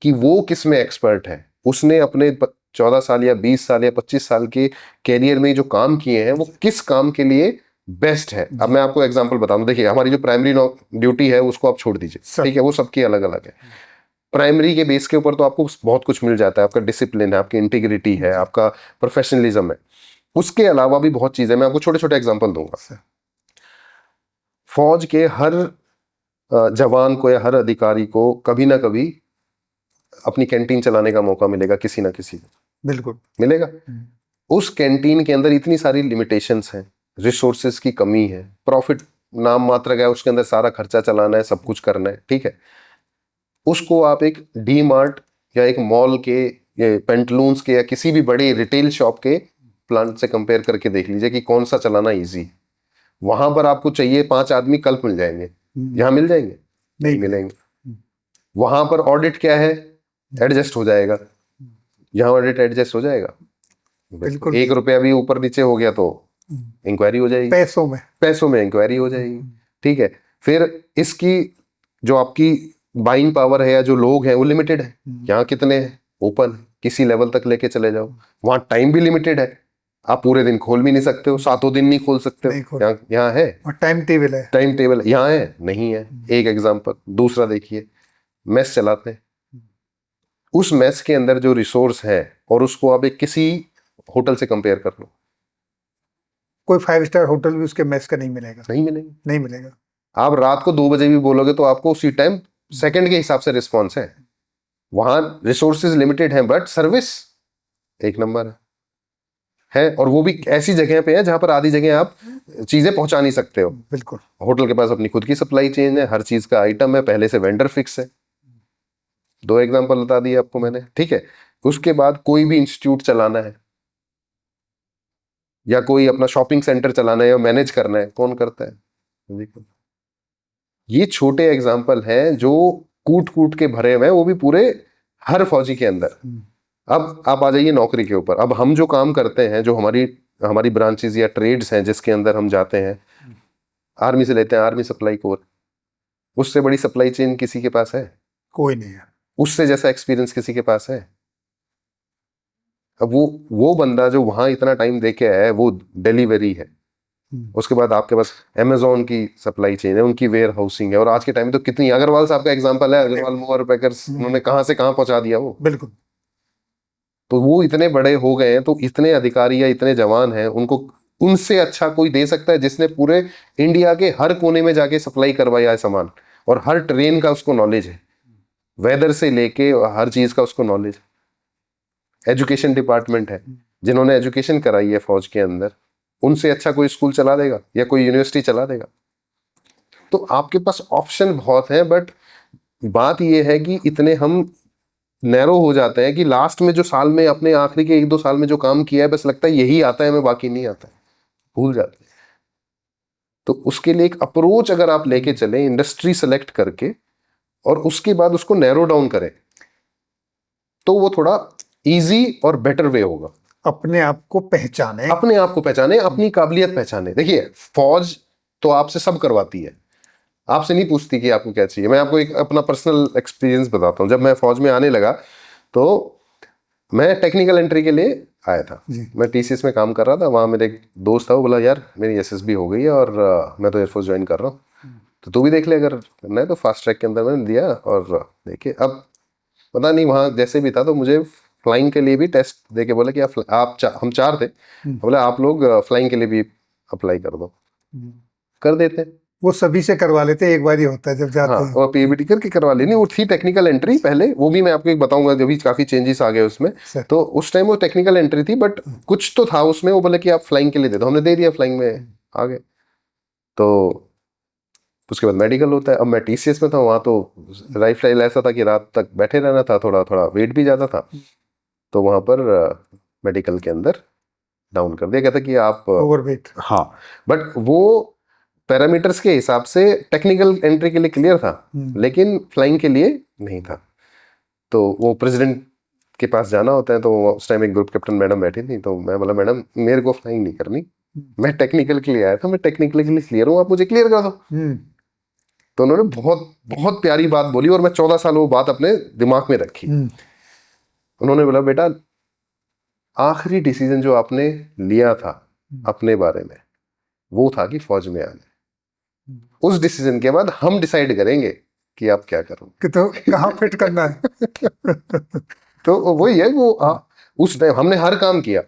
कि वो किस में एक्सपर्ट है। उसने अपने 14 साल या 20 साल या 25 साल के कैरियर में जो काम किए हैं वो किस काम के लिए बेस्ट है। अब मैं आपको एग्जांपल बताऊं, देखिए हमारी जो प्राइमरी ड्यूटी है उसको आप छोड़ दीजिए, ठीक है, वो सबकी अलग अलग है। प्राइमरी के बेस के ऊपर तो आपको बहुत कुछ मिल जाता है, आपका डिसिप्लिन है, आपकी इंटीग्रिटी है, आपका प्रोफेशनलिज्म है। उसके अलावा भी बहुत चीजें, मैं आपको छोटे छोटे एग्जांपल दूंगा। फौज के हर जवान को या हर अधिकारी को कभी ना कभी अपनी कैंटीन चलाने का मौका मिलेगा, किसी ना किसी को बिल्कुल मिलेगा। उस कैंटीन के अंदर इतनी सारी लिमिटेशंस हैं, रिसोर्सेज की कमी है, प्रॉफिट नाम मात्र का है, उसके अंदर सारा खर्चा चलाना है, सब कुछ करना है, ठीक है। उसको आप एक डी मार्ट या एक मॉल के, ये पेंटलून्स के या किसी भी बड़े रिटेल शॉप के प्लांट से कंपेयर करके देख लीजिए कि कौन सा चलाना इजी। वहां पर आपको चाहिए 5 आदमी, कल मिल जाएंगे, यहाँ मिल जाएंगे? नहीं मिलेंगे। वहां पर ऑडिट क्या है, एडजस्ट हो जाएगा, यहाँ ऑडिट एडजस्ट हो जाएगा? बिल्कुल। 1 रुपया भी ऊपर नीचे हो गया तो इंक्वायरी हो जाएगी, पैसों में इंक्वायरी हो जाएगी, ठीक है। फिर इसकी जो आपकी बाइंग पावर है या जो लोग हैं वो लिमिटेड है। यहाँ कितने हैं, ओपन, किसी लेवल तक लेके चले जाओ। वहां टाइम भी लिमिटेड है, आप पूरे दिन खोल भी नहीं सकते हो, 7 दिन नहीं खोल सकते हो। यहाँ है टाइम टेबल है, टाइम टेबल यहाँ है नहीं है। एक एग्जांपल। दूसरा देखिए, मेस चलाते हैं, उस मेस के अंदर जो रिसोर्स है और उसको आप एक किसी होटल से कंपेयर कर लो, कोई 5 स्टार होटल भी उसके मेस का नहीं मिलेगा, नहीं मिलेगा। आप रात को 2 बजे भी बोलोगे तो आपको उसी टाइम सेकंड के हिसाब से रिस्पॉन्स है। वहां रिसोर्सेज लिमिटेड हैं बट सर्विस एक नंबर है। और वो भी ऐसी जगह पे है जहां पर आधी जगह आप चीजें पहुंचा नहीं सकते हो। बिल्कुल। होटल के पास अपनी खुद की सप्लाई चेन है, हर चीज का आइटम है, पहले से वेंडर फिक्स है। 2 एग्जांपल बता दिए आपको मैंने, ठीक है। उसके बाद कोई भी इंस्टीट्यूट चलाना है या कोई अपना शॉपिंग सेंटर चलाना है या मैनेज करना है, कौन करता है? ये छोटे एग्जाम्पल हैं जो कूट कूट के भरे हुए हैं, वो भी पूरे हर फौजी के अंदर। अब आप आ जाइए नौकरी के ऊपर। अब हम जो काम करते हैं, जो हमारी हमारी ब्रांचेस या ट्रेड्स हैं जिसके अंदर हम जाते हैं, आर्मी से लेते हैं, आर्मी सप्लाई कोर, उससे बड़ी सप्लाई चेन किसी के पास है? कोई नहीं है। उससे जैसा एक्सपीरियंस किसी के पास है? अब वो बंदा जो वहां इतना टाइम दे के आया है, वो डिलीवरी है। उसके बाद आपके पास अमेजोन की सप्लाई चेन है, उनकी वेयर हाउसिंग है, और आज के टाइम में तो कितनी, अग्रवाल साहब का एग्जांपल है, अग्रवाल मूवर पैकर्स, उन्होंने कहां से कहां पहुंचा दिया वो। बिल्कुल। तो वो इतने बड़े हो गए हैं, तो इतने अधिकारी या इतने जवान हैं, उनको उनसे अच्छा कोई दे सकता है जिसने पूरे इंडिया के हर कोने में जाके सप्लाई करवाया है सामान, और हर ट्रेन का उसको नॉलेज है, वेदर से लेके हर चीज का उसको नॉलेज। एजुकेशन डिपार्टमेंट है, जिन्होंने एजुकेशन कराई है फौज के अंदर, उनसे अच्छा कोई स्कूल चला देगा या कोई यूनिवर्सिटी चला देगा? तो आपके पास ऑप्शन बहुत है, बट बात यह है कि इतने हम नैरो हो जाते हैं कि लास्ट में जो साल में, अपने आखिरी के 1-2 साल में जो काम किया है, बस लगता है यही आता है हमें, बाकी नहीं आता है, भूल जाते हैं। तो उसके लिए एक अप्रोच अगर आप लेके चले, इंडस्ट्री सेलेक्ट करके, और उसके बाद उसको नैरो डाउन करें, तो वो थोड़ा इजी और बेटर वे होगा। अपने आप को पहचाने, अपनी काबिलियत पहचाने। देखिए फौज तो आपसे सब करवाती है, आपसे नहीं पूछती कि आपको क्या चाहिए। मैं आपको एक अपना पर्सनल एक्सपीरियंस बताता हूँ। जब मैं फौज में आने लगा तो मैं टेक्निकल एंट्री के लिए आया था। मैं टीसीएस में काम कर रहा था, वहाँ मेरे एक दोस्त था, वो बोला यार मेरी एसएसबी हो गई है और मैं तो एयरफोर्स ज्वाइन कर रहा हूँ, तो तू भी देख ले अगर करना है तो। फास्ट ट्रैक के अंदर मैंने दिया, और देखिए अब पता नहीं वहाँ जैसे भी था, तो मुझे फ्लाइंग के लिए भी टेस्ट दे के बोला कि हम 4 थे, बोले आप लोग फ्लाइंग के लिए भी अप्लाई कर दो। कर देते, वो सभी से करवा लेते, एक बार ही होता है जब जाते हैं। और पीएबीटी करके करवा लेनी। वो थी टेक्निकल एंट्री पहले, वो भी मैं आपको एक बताऊंगा, जब भी काफी चेंजेस आ गए उसमें। तो उस टाइम वो टेक्निकल एंट्री थी, बट कुछ तो था उसमें। वो बोले कि आप फ्लाइंग के लिए दे दो, हमने दे दिया, फ्लाइंग में आ गए। तो उसके बाद मेडिकल होता है। अब मैं टीसीएस में था, वहाँ तो लाइफस्टाइल ऐसा था कि रात तक बैठे रहना था, थोड़ा थोड़ा वेट भी ज़्यादा था, तो वहाँ पर मेडिकल के अंदर डाउन कर दिया, कहता कि आप ओवरवेट। हाँ, बट वो पैरामीटर्स के हिसाब से टेक्निकल एंट्री के लिए क्लियर था, लेकिन फ्लाइंग के लिए नहीं था। तो वो प्रेसिडेंट के पास जाना होता है, तो उस टाइम एक ग्रुप कैप्टन मैडम बैठी थी, तो मैं बोला मैडम मेरे को फ्लाइंग नहीं करनी, मैं टेक्निकल के लिए आया था, मैं टेक्निकल के लिए क्लियर हूँ, आप मुझे क्लियर कर दो। तो उन्होंने बहुत बहुत प्यारी बात बोली, और मैं 14 साल वो बात अपने दिमाग में रखी। उन्होंने बोला बेटा आखिरी डिसीजन जो आपने लिया था अपने बारे में वो था कि फौज में आना है। उस डिसीजन के बाद हम डिसाइड करेंगे कि आप क्या करोगे, कि तो कहाँ फिट करना है। तो वही है वो उस टाइम हमने हर काम किया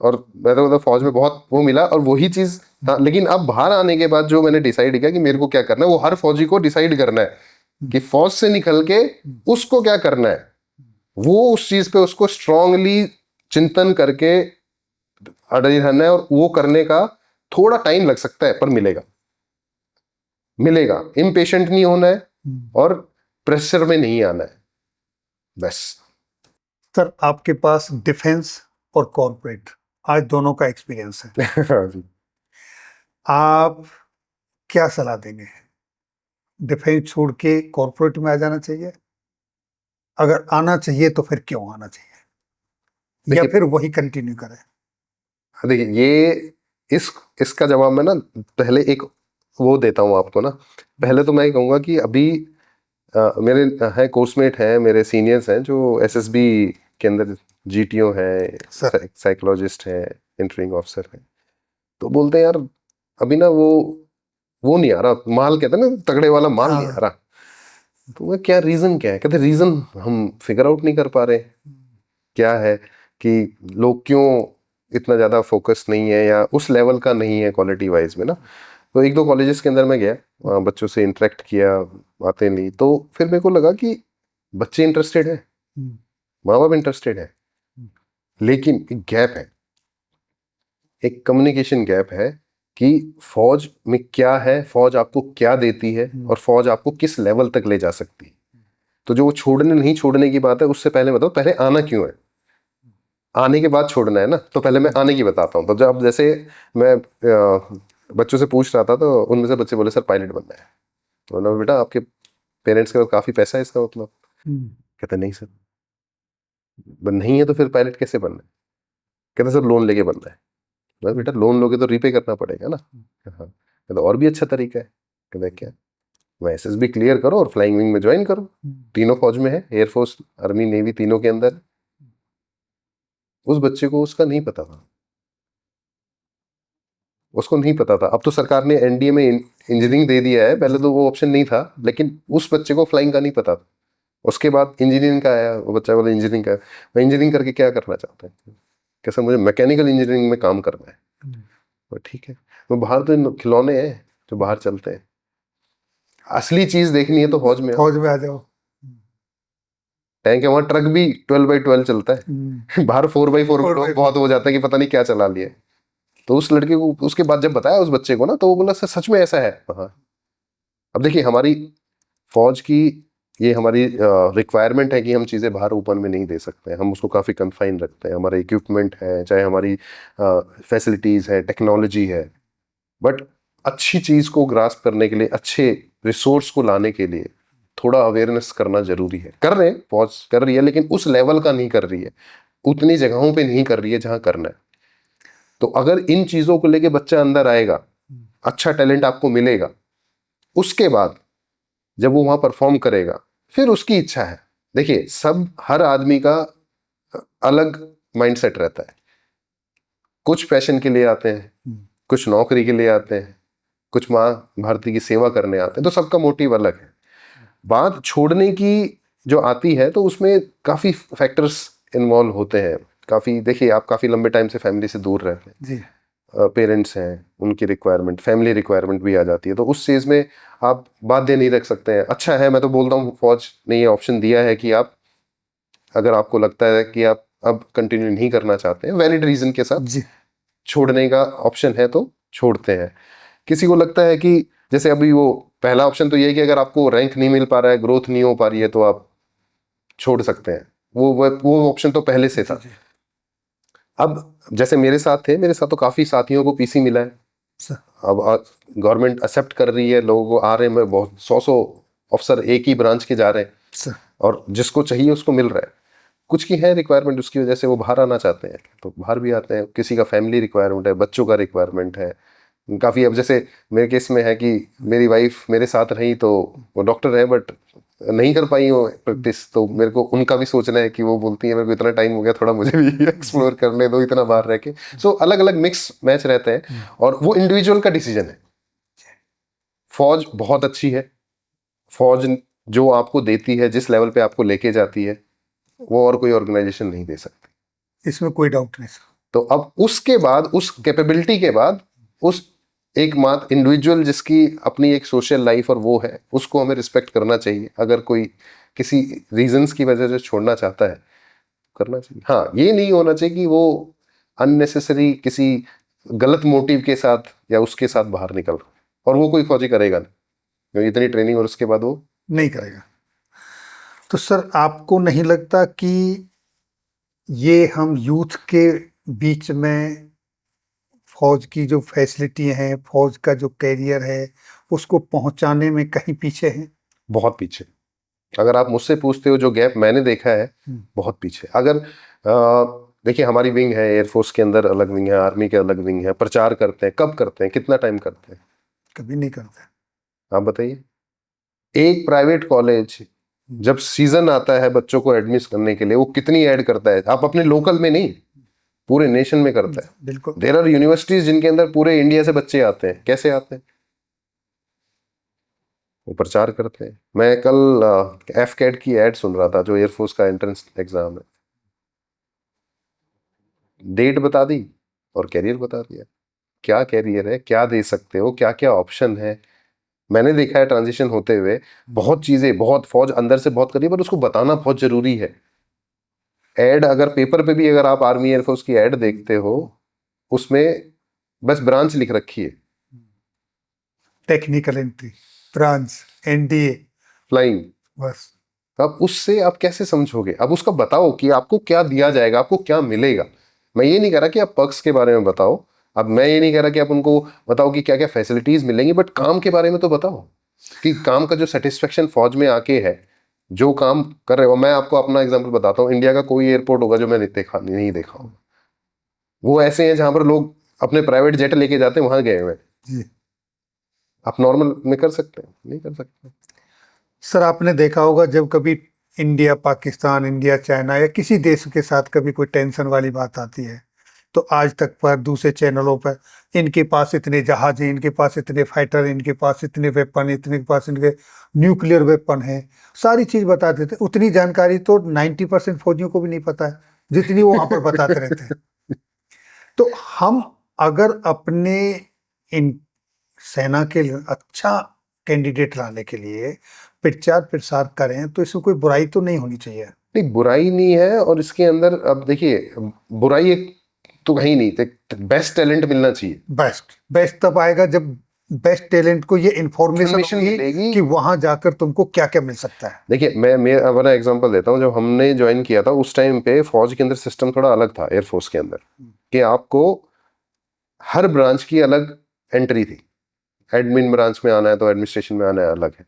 और मैं तो फौज में बहुत वो मिला और वही चीज था। लेकिन अब बाहर आने के बाद जो मैंने डिसाइड किया कि मेरे को क्या करना है, वो हर फौजी को डिसाइड करना है कि फौज से निकल के उसको क्या करना है। वो उस चीज पे उसको स्ट्रांगली चिंतन करके अड़े रहना है और वो करने का थोड़ा टाइम लग सकता है पर मिलेगा, मिलेगा। इम्पेशेंट नहीं होना है और प्रेशर में नहीं आना है, बस। सर आपके पास डिफेंस और कॉर्पोरेट आज दोनों का एक्सपीरियंस है, हाँ जी। आप क्या सलाह देंगे? डिफेंस छोड़ के कॉर्पोरेट में आ जाना चाहिए? अगर आना चाहिए तो फिर क्यों आना चाहिए, या देखिए फिर वही कंटिन्यू करें? देखिए ये इसका जवाब मैं ना पहले एक वो देता हूँ आपको ना। पहले तो मैं ये कहूँगा कि अभी मेरे हैं कोर्समेट हैं, मेरे सीनियर्स हैं जो एसएसबी के अंदर जीटीओ हैं, सर साइकोलॉजिस्ट हैं, इंटरिंग ऑफिसर हैं। तो बोलते हैं यार अभी ना वो नहीं आ रहा माल, कहते हैं ना तगड़े वाला माल नहीं आ रहा। तो वो क्या रीजन क्या है, कहते रीजन हम फिगर आउट नहीं कर पा रहे। क्या है कि लोग क्यों इतना ज़्यादा फोकस नहीं है या उस लेवल का नहीं है क्वालिटी वाइज में ना। तो एक दो कॉलेजेस के अंदर मैं गया, वहाँ बच्चों से इंटरेक्ट किया, बातें ली, तो फिर मेरे को लगा कि बच्चे इंटरेस्टेड है, माँ बाप इंटरेस्टेड है, लेकिन एक गैप है, एक कम्युनिकेशन गैप है कि फौज में क्या है, फौज आपको क्या देती है और फौज आपको किस लेवल तक ले जा सकती है। तो जो वो छोड़ने नहीं छोड़ने की बात है, उससे पहले बताओ पहले आना क्यों है। आने के बाद छोड़ना है ना, तो पहले मैं आने की बताता हूँ। तो जब जैसे मैं बच्चों से पूछ रहा था तो उनमें से बच्चे बोले सर पायलट बनना है। तो ना बेटा आपके पेरेंट्स के पास काफ़ी पैसा है इसका मतलब। कहते नहीं सर, नहीं है तो फिर पायलट कैसे बनना है। कहते सर लोन लेके बनना है। मैं बेटा लोन लोगे तो रीपे करना पड़ेगा ना। हाँ, कहते और भी अच्छा तरीका है। कहते क्या, मैं एसएसबी क्लियर करो और फ्लाइंग विंग में ज्वाइन करो। तीनों फौज में है, एयरफोर्स आर्मी नेवी तीनों के अंदर। उस बच्चे को उसका नहीं पता था, उसको नहीं पता था। अब तो सरकार ने एनडीए में इंजीनियरिंग दे दिया है, पहले तो वो ऑप्शन नहीं था, लेकिन उस बच्चे को फ्लाइंग का नहीं पता था। उसके बाद इंजीनियरिंग का आया, वो बच्चा बोला इंजीनियरिंग का मैं इंजीनियरिंग करके क्या करना चाहता है। कैसा, मुझे मैकेनिकल इंजीनियरिंग में काम करना है। तो ठीक है, वो बाहर तो खिलौने हैं जो बाहर चलते हैं, असली चीज देखनी है तो फौज में आओ। फौज में आ जाओ। टैंक है वहाँ, ट्रक भी 12x12 चलता है। बाहर 4x4 में लोग बहुत हो जाता है कि पता नहीं क्या चला लिया। तो उस लड़के को उसके बाद जब बताया उस बच्चे को ना, तो वो बोला सर सच में ऐसा है। हाँ, अब देखिए हमारी फौज की ये हमारी रिक्वायरमेंट है कि हम चीज़ें बाहर ओपन में नहीं दे सकते हैं, हम उसको काफ़ी कन्फाइन रखते हैं। हमारा इक्विपमेंट है, चाहे हमारी फैसिलिटीज़ है, टेक्नोलॉजी है, बट अच्छी चीज़ को ग्रास्प करने के लिए, अच्छे रिसोर्स को लाने के लिए थोड़ा अवेयरनेस करना जरूरी है। कर रहे हैं, फौज कर रही है, लेकिन उस लेवल का नहीं कर रही है, उतनी जगहों पे नहीं कर रही है जहाँ करना है। तो अगर इन चीज़ों को लेके बच्चा अंदर आएगा, अच्छा टैलेंट आपको मिलेगा, उसके बाद जब वो वहाँ परफॉर्म करेगा फिर उसकी इच्छा है। देखिए सब हर आदमी का अलग माइंडसेट रहता है। कुछ पैशन के लिए आते हैं, कुछ नौकरी के लिए आते हैं, कुछ माँ भारती की सेवा करने आते हैं, तो सबका मोटिव अलग है। बात छोड़ने की जो आती है तो उसमें काफ़ी फैक्टर्स इन्वॉल्व होते हैं। काफ़ी, देखिए आप काफ़ी लंबे टाइम से फैमिली से दूर रहते हैं जी। पेरेंट्स हैं, उनकी रिक्वायरमेंट, फैमिली रिक्वायरमेंट भी आ जाती है। तो उस चीज़ में आप बाध्य नहीं रख सकते हैं। अच्छा है, मैं तो बोलता हूँ फौज ने ये ऑप्शन दिया है कि आप, अगर आपको लगता है कि आप अब कंटिन्यू नहीं करना चाहते हैं वैलिड रीज़न के साथ, जी। छोड़ने का ऑप्शन है तो छोड़ते हैं। किसी को लगता है कि जैसे अभी वो पहला ऑप्शन तो ये है कि अगर आपको रैंक नहीं मिल पा रहा है, ग्रोथ नहीं हो पा रही है, तो आप छोड़ सकते हैं। वो ऑप्शन तो पहले से था। अब जैसे मेरे साथ थे, मेरे साथ तो काफ़ी साथियों को पीसी मिला है। अब गवर्नमेंट एक्सेप्ट कर रही है, लोगों को आ रहे हैं, बहुत 100 अफसर एक ही ब्रांच के जा रहे हैं और जिसको चाहिए उसको मिल रहा है। कुछ की है रिक्वायरमेंट, उसकी वजह से वो बाहर आना चाहते हैं तो बाहर भी आते हैं। किसी का फैमिली रिक्वायरमेंट है, बच्चों का रिक्वायरमेंट है काफ़ी। अब जैसे मेरे केस में है कि मेरी वाइफ मेरे साथ रही तो वो डॉक्टर है, बट नहीं कर पाई हो प्रैक्टिस, तो मेरे को उनका भी सोचना है कि वो बोलती है मेरे को इतना टाइम हो गया, थोड़ा मुझे भी एक्सप्लोर करने दो इतना बाहर रह के। सो अलग अलग मिक्स मैच रहते हैं और वो इंडिविजुअल का डिसीजन है। फौज बहुत अच्छी है, फौज जो आपको देती है, जिस लेवल पे आपको लेके जाती है, वो और कोई ऑर्गेनाइजेशन नहीं दे सकती, इसमें कोई डाउट नहीं सर। तो अब उसके बाद, उस कैपेबिलिटी के बाद, उस एकमात्र इंडिविजुअल जिसकी अपनी एक सोशल लाइफ और वो है, उसको हमें रिस्पेक्ट करना चाहिए। अगर कोई किसी रीजंस की वजह से छोड़ना चाहता है, करना चाहिए। हाँ, ये नहीं होना चाहिए कि वो अननेसेसरी किसी गलत मोटिव के साथ या उसके साथ बाहर निकल रहा है, और वो कोई फौजी करेगा नहीं, क्योंकि इतनी ट्रेनिंग और उसके बाद वो नहीं करेगा। तो सर आपको नहीं लगता कि ये हम यूथ के बीच में फौज की जो फैसिलिटी हैं, फौज का जो कैरियर है, उसको पहुंचाने में कहीं पीछे हैं? बहुत पीछे। अगर आप मुझसे पूछते हो, जो गैप मैंने देखा है, बहुत पीछे। अगर देखिए, हमारी विंग है एयरफोर्स के अंदर, अलग विंग है, आर्मी के अलग विंग है। प्रचार करते हैं, कब करते हैं, कितना टाइम करते हैं? कभी नहीं करते। आप बताइए। एक प्राइवेट कॉलेज जब सीजन आता है बच्चों को एडमिट करने के लिए, वो कितनी ऐड करता है? आप अपने लोकल में नहीं, पूरे नेशन में करता है। बिल्कुल। देयर आर यूनिवर्सिटीज जिनके अंदर पूरे इंडिया से बच्चे आते हैं। कैसे आते हैं? वो प्रचार करते हैं। मैं कल एफ कैट की एड सुन रहा था, जो एयरफोर्स का एंट्रेंस एग्जाम है। डेट बता दी और कैरियर बता दिया। क्या कैरियर है, क्या दे सकते हो, क्या क्या ऑप्शन है। मैंने देखा है ट्रांजिशन होते हुए, बहुत चीजें, बहुत फौज अंदर से बहुत करी, पर उसको बताना बहुत जरूरी है। एड अगर पेपर पे भी, अगर आप आर्मी एयरफोर्स की एड देखते हो, उसमें बस ब्रांच लिख रखी है, technical entry, branch, NDA, flying. बस। अब उससे आप कैसे समझोगे? अब उसका बताओ कि आपको क्या दिया जाएगा, आपको क्या मिलेगा। मैं ये नहीं कह रहा कि आप पर्क्स के बारे में बताओ, अब मैं ये नहीं कह रहा कि आप उनको बताओ कि क्या क्या फैसिलिटीज मिलेंगी, बट काम के बारे में तो बताओ कि काम का जो सेटिस्फेक्शन फौज में आके है, जो काम कर रहे हो। मैं आपको अपना एग्जांपल बताता हूँ। इंडिया का कोई एयरपोर्ट होगा जो मैंने नहीं देखा होगा। वो ऐसे हैं जहां पर लोग अपने प्राइवेट जेट लेके जाते हैं, वहां गए हुए हैं। जी। आप नॉर्मल में कर सकते हैं? नहीं कर सकते। सर आपने देखा होगा जब कभी इंडिया पाकिस्तान, इंडिया चाइना या किसी देश के साथ कभी कोई टेंशन वाली बात आती है, तो आज तक पर दूसरे चैनलों पर इनके पास इतने जहाज हैं, इनके पास इतने फाइटर, इनके पास इतने वेपन, इतने के पास इनके न्यूक्लियर वेपन हैं, सारी चीज़ बता देते। उतनी जानकारी तो 90% फौजियों को भी नहीं पता है जितनी वो वहाँ पर बताते रहते हैं। तो हम अगर अपने इन सेना के लिए अच्छा कैंडिडेट लाने के लिए प्रचार प्रसार करें, तो इसमें कोई बुराई तो नहीं होनी चाहिए। नहीं, बुराई नहीं है। और इसके अंदर अब देखिए, बुराई एक तो कहीं नहीं, बेस्ट टैलेंट मिलना चाहिए। बेस्ट बेस्ट तब आएगा जब बेस्ट टैलेंट को ये इन्फॉर्मेशन Information मिलेगी कि वहां जाकर तुमको क्या क्या मिल सकता है। देखिए, मैं अपना एग्जांपल देता हूँ। जब हमने ज्वाइन किया था, उस टाइम पे फौज के अंदर सिस्टम थोड़ा अलग था, एयरफोर्स के अंदर, कि आपको हर ब्रांच की अलग एंट्री थी। एडमिन ब्रांच में आना है तो एडमिनिस्ट्रेशन में आना है, अलग है।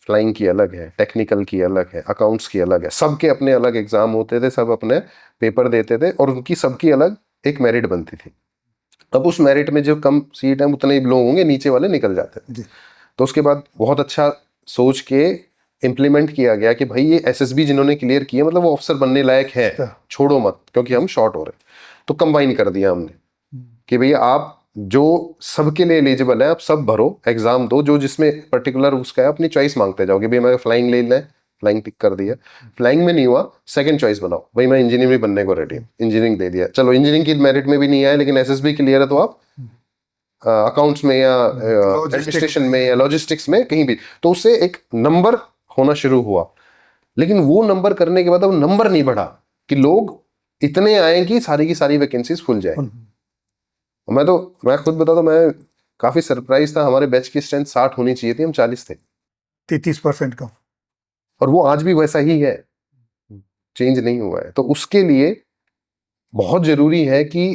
फ्लाइंग की अलग है, टेक्निकल की अलग है, अकाउंट्स की अलग है। सबके अपने अलग एग्जाम होते थे, सब अपने पेपर देते थे, और उनकी सबकी अलग एक मेरिट बनती थी। अब उस मेरिट में जो कम सीट है, उतने ही लोग होंगे, नीचे वाले निकल जाते थे। तो उसके बाद बहुत अच्छा सोच के इम्प्लीमेंट किया गया कि भाई ये एसएसबी जिन्होंने क्लियर किया, मतलब वो अफसर बनने लायक है, छोड़ो मत, क्योंकि हम शॉर्ट हो रहे हैं। तो कंबाइन कर दिया हमने कि भैया आप जो सबके लिए एलिजिबल है, आप सब भरो, एग्जाम दो, जो जिसमें पर्टिकुलर उसका है, अपनी चॉइस मांगते जाओगे। भाई मैं फ्लाइंग ले लेना है, फ्लाइंग टिक कर दिया। फ्लाइंग में नहीं हुआ, सेकंड चॉइस बनाओ, भाई मैं इंजीनियरिंग में बनने को रेडी हूँ, इंजीनियरिंग दे दिया। चलो इंजीनियरिंग की मेरिट में भी नहीं आया, लेकिन एसएसबी क्लियर है, तो आप अकाउंट्स में या एडमिनिस्ट्रेशन में या लॉजिस्टिक्स में कहीं भी, तो उससे एक नंबर होना शुरू हुआ। लेकिन वो नंबर करने के बाद अब नंबर नहीं बढ़ा कि लोग इतने आए कि सारी की सारी वैकेंसीज फुल जाए। मैं खुद बता दो, मैं काफी सरप्राइज था। हमारे बैच की स्ट्रेंथ 60 होनी चाहिए थी, हम 40 थे। 33% का। और वो आज भी वैसा ही है, चेंज नहीं हुआ है। तो उसके लिए बहुत जरूरी है कि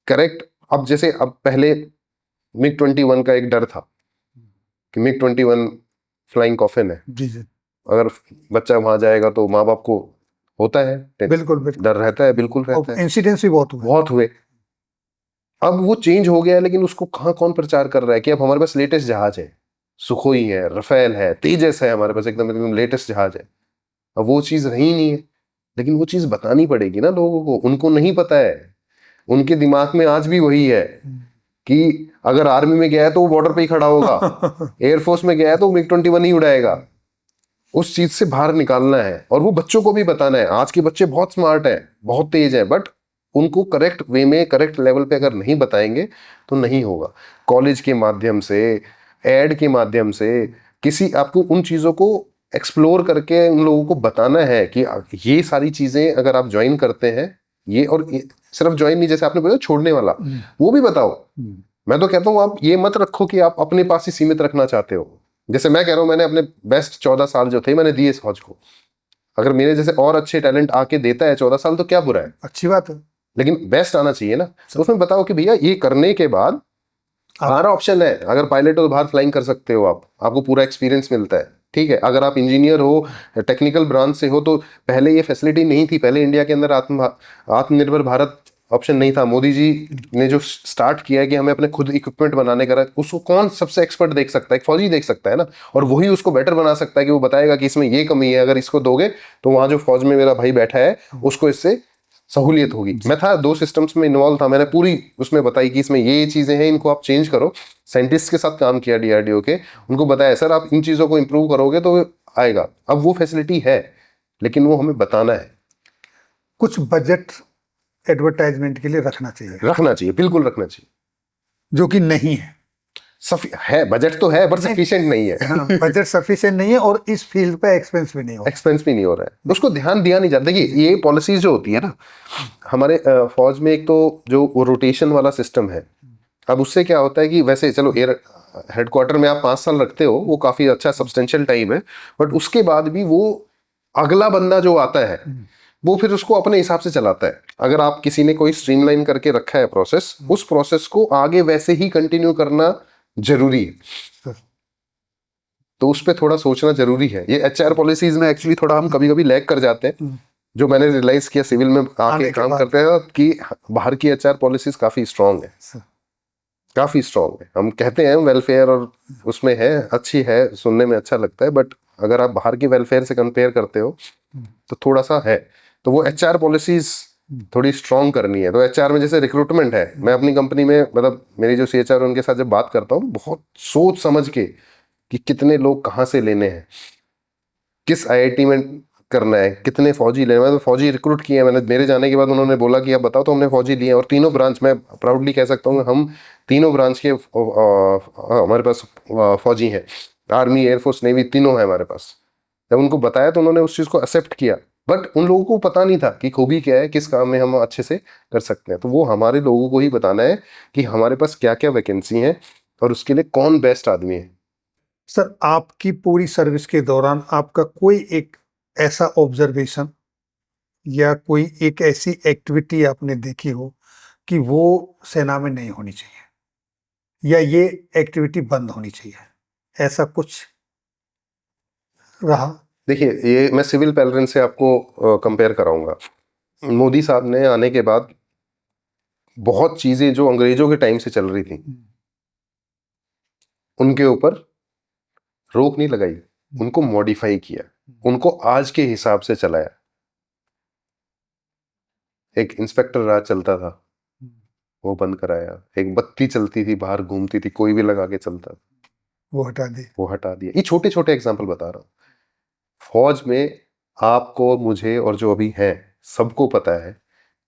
करेक्ट, अब जैसे अब पहले MiG-21 का एक डर था कि MiG-21 फ्लाइंग कॉफिन है, जी जी। अगर बच्चा वहां जाएगा तो माँ बाप को होता है, बिल्कुल बिल्कुल डर रहता है, बिल्कुल रहता है। इंसिडेंट्स भी बहुत हुए। अब वो चेंज हो गया है, लेकिन उसको कहाँ कौन प्रचार कर रहा है कि अब हमारे पास लेटेस्ट जहाज है। सुखोई है, रफेल है, तेजस है, हमारे पास एकदम एकदम लेटेस्ट जहाज है। अब वो चीज रही नहीं है, लेकिन वो चीज बतानी पड़ेगी ना लोगों को, उनको नहीं पता है। उनके दिमाग में आज भी वही है कि अगर आर्मी में गया है तो वो बॉर्डर पे ही खड़ा होगा, एयरफोर्स में गया है तो वो MiG-21 ही उड़ाएगा। उस चीज से बाहर निकालना है, और वो बच्चों को भी बताना है। आज के बच्चे बहुत स्मार्ट हैं, बहुत तेज हैं, बट उनको करेक्ट वे में, करेक्ट लेवल पे अगर नहीं बताएंगे तो नहीं होगा। कॉलेज के माध्यम से, एड के माध्यम से, किसी आपको उन चीज़ों को एक्सप्लोर करके उन लोगों को बताना है कि ये सारी चीज़ें अगर आप ज्वाइन करते हैं, ये, और सिर्फ ज्वाइन नहीं, जैसे आपने बोला छोड़ने वाला, वो भी बताओ। मैं तो कहता हूँ आप ये मत रखो कि आप अपने पास ही सीमित रखना चाहते हो। जैसे मैं कह रहा हूँ, मैंने अपने बेस्ट 14 साल जो थे मैंने दिए इस फौज को। अगर मेरे जैसे और अच्छे टैलेंट आके देता है 14 साल तो क्या बुरा है, अच्छी बात है। लेकिन बेस्ट आना चाहिए ना। तो उसमें बताओ कि भैया ये करने के बाद हमारा ऑप्शन है, अगर पायलट हो तो बाहर फ्लाइंग कर सकते हो आप, आपको पूरा एक्सपीरियंस मिलता है, ठीक है। अगर आप इंजीनियर हो, टेक्निकल ब्रांच से हो, तो पहले ये फैसिलिटी नहीं थी। पहले इंडिया के अंदर आत्मनिर्भर भारत ऑप्शन नहीं था। मोदी जी ने जो स्टार्ट किया है कि हमें अपने खुद इक्विपमेंट बनाने का, उसको कौन सबसे एक्सपर्ट देख सकता है? एक फौजी देख सकता है ना, और वही उसको बेटर बना सकता है कि वो बताएगा कि इसमें ये कमी है, अगर इसको दोगे तो वहां जो फौज में मेरा भाई बैठा है उसको इससे सहूलियत होगी। मैं था 2 सिस्टम्स में इन्वॉल्व था, मैंने पूरी उसमें बताई कि इसमें ये चीजें हैं, इनको आप चेंज करो। साइंटिस्ट के साथ काम किया DRDO के, उनको बताया सर आप इन चीजों को इंप्रूव करोगे तो आएगा। अब वो फैसिलिटी है, लेकिन वो हमें बताना है। कुछ बजट एडवर्टाइजमेंट के लिए रखना चाहिए, रखना चाहिए, बिल्कुल रखना चाहिए। जो कि नहीं है। है, बजट तो है बट सफिशिएंट नहीं है। हाँ, बजट सफिशिएंट नहीं है, और इस फील्ड पे एक्सपेंस भी नहीं हो एक्सपेंस भी नहीं हो रहा है, उसको ध्यान दिया नहीं जाता। देखिए ये पॉलिसीज जो होती है ना हमारे फौज में, एक तो जो वो रोटेशन वाला सिस्टम है, अब उससे क्या होता है कि वैसे चलो एयर हेडक्वार्टर में आप 5 साल रखते हो, वो काफी अच्छा सब्सटेंशियल टाइम है, बट उसके बाद भी वो अगला बंदा जो आता है वो फिर उसको अपने हिसाब से चलाता है। अगर आप किसी ने कोई स्ट्रीमलाइन करके रखा है प्रोसेस, उस प्रोसेस को आगे वैसे ही कंटिन्यू करना जरूरी है। तो उस पर थोड़ा सोचना जरूरी है। ये HR पॉलिसीज में एक्चुअली थोड़ा हम कभी कभी लैग कर जाते हैं, जो मैंने रियलाइज किया सिविल में आके काम करते हैं कि बाहर की HR पॉलिसीज काफी स्ट्रांग है, काफी स्ट्रांग है। हम कहते हैं वेलफेयर और उसमें है, अच्छी है, सुनने में अच्छा लगता है, बट अगर आप बाहर की वेलफेयर से कंपेयर करते हो तो थोड़ा सा है। तो वो HR पॉलिसीज थोड़ी स्ट्रांग करनी है। तो HR में जैसे रिक्रूटमेंट है, मैं अपनी कंपनी में, मतलब मेरी जो CHR उनके साथ जब बात करता हूँ, बहुत सोच समझ के कि कितने लोग कहाँ से लेने हैं, किस IIT में करना है, कितने फौजी लेने। मैं तो फौजी रिक्रूट किए हैं मैंने, मेरे जाने के बाद उन्होंने बोला कि अब बताओ, तो हमने फौजी लिए हैं। और तीनों ब्रांच, मैं प्राउडली कह सकता हूँ हम तीनों ब्रांच के हमारे पास फौजी हैं, आर्मी, एयरफोर्स, नेवी, तीनों है हमारे पास। जब उनको बताया तो उन्होंने उस चीज़ को एक्सेप्ट किया, बट उन लोगों को पता नहीं था कि खूबी क्या है, किस काम में हम अच्छे से कर सकते हैं। तो वो हमारे लोगों को ही बताना है कि हमारे पास क्या क्या वैकेंसी है और उसके लिए कौन बेस्ट आदमी है। सर, आपकी पूरी सर्विस के दौरान आपका कोई एक ऐसा ऑब्जर्वेशन या कोई एक ऐसी एक्टिविटी आपने देखी हो कि वो सेना में नहीं होनी चाहिए, या ये एक्टिविटी बंद होनी चाहिए, ऐसा कुछ रहा? देखिए, ये मैं सिविल पैलेरन से आपको कंपेयर कराऊंगा। मोदी साहब ने आने के बाद बहुत चीजें जो अंग्रेजों के टाइम से चल रही थी उनके ऊपर रोक नहीं लगाई, उनको मॉडिफाई किया, उनको आज के हिसाब से चलाया। एक इंस्पेक्टर राज चलता था, वो बंद कराया। एक बत्ती चलती थी, बाहर घूमती थी, कोई भी लगा के चलता था, वो हटा दी, वो हटा दिया। ये छोटे छोटे एग्जाम्पल बता रहा हूँ। फौज में आपको, मुझे और जो अभी हैं सबको पता है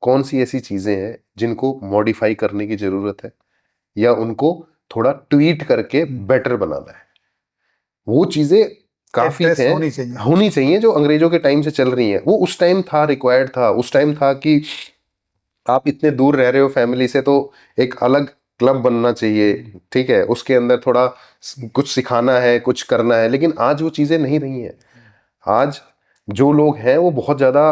कौन सी ऐसी चीजें हैं जिनको मॉडिफाई करने की जरूरत है, या उनको थोड़ा ट्वीट करके बेटर बनाना है। वो चीजें काफी हैं, होनी चाहिए जो अंग्रेजों के टाइम से चल रही हैं। वो उस टाइम था, रिक्वायर्ड था। उस टाइम था कि आप इतने दूर रह रहे हो फैमिली से, तो एक अलग क्लब बनना चाहिए, ठीक है, उसके अंदर थोड़ा कुछ सिखाना है, कुछ करना है। लेकिन आज वो चीजें नहीं रही हैं। आज जो लोग हैं वो बहुत ज़्यादा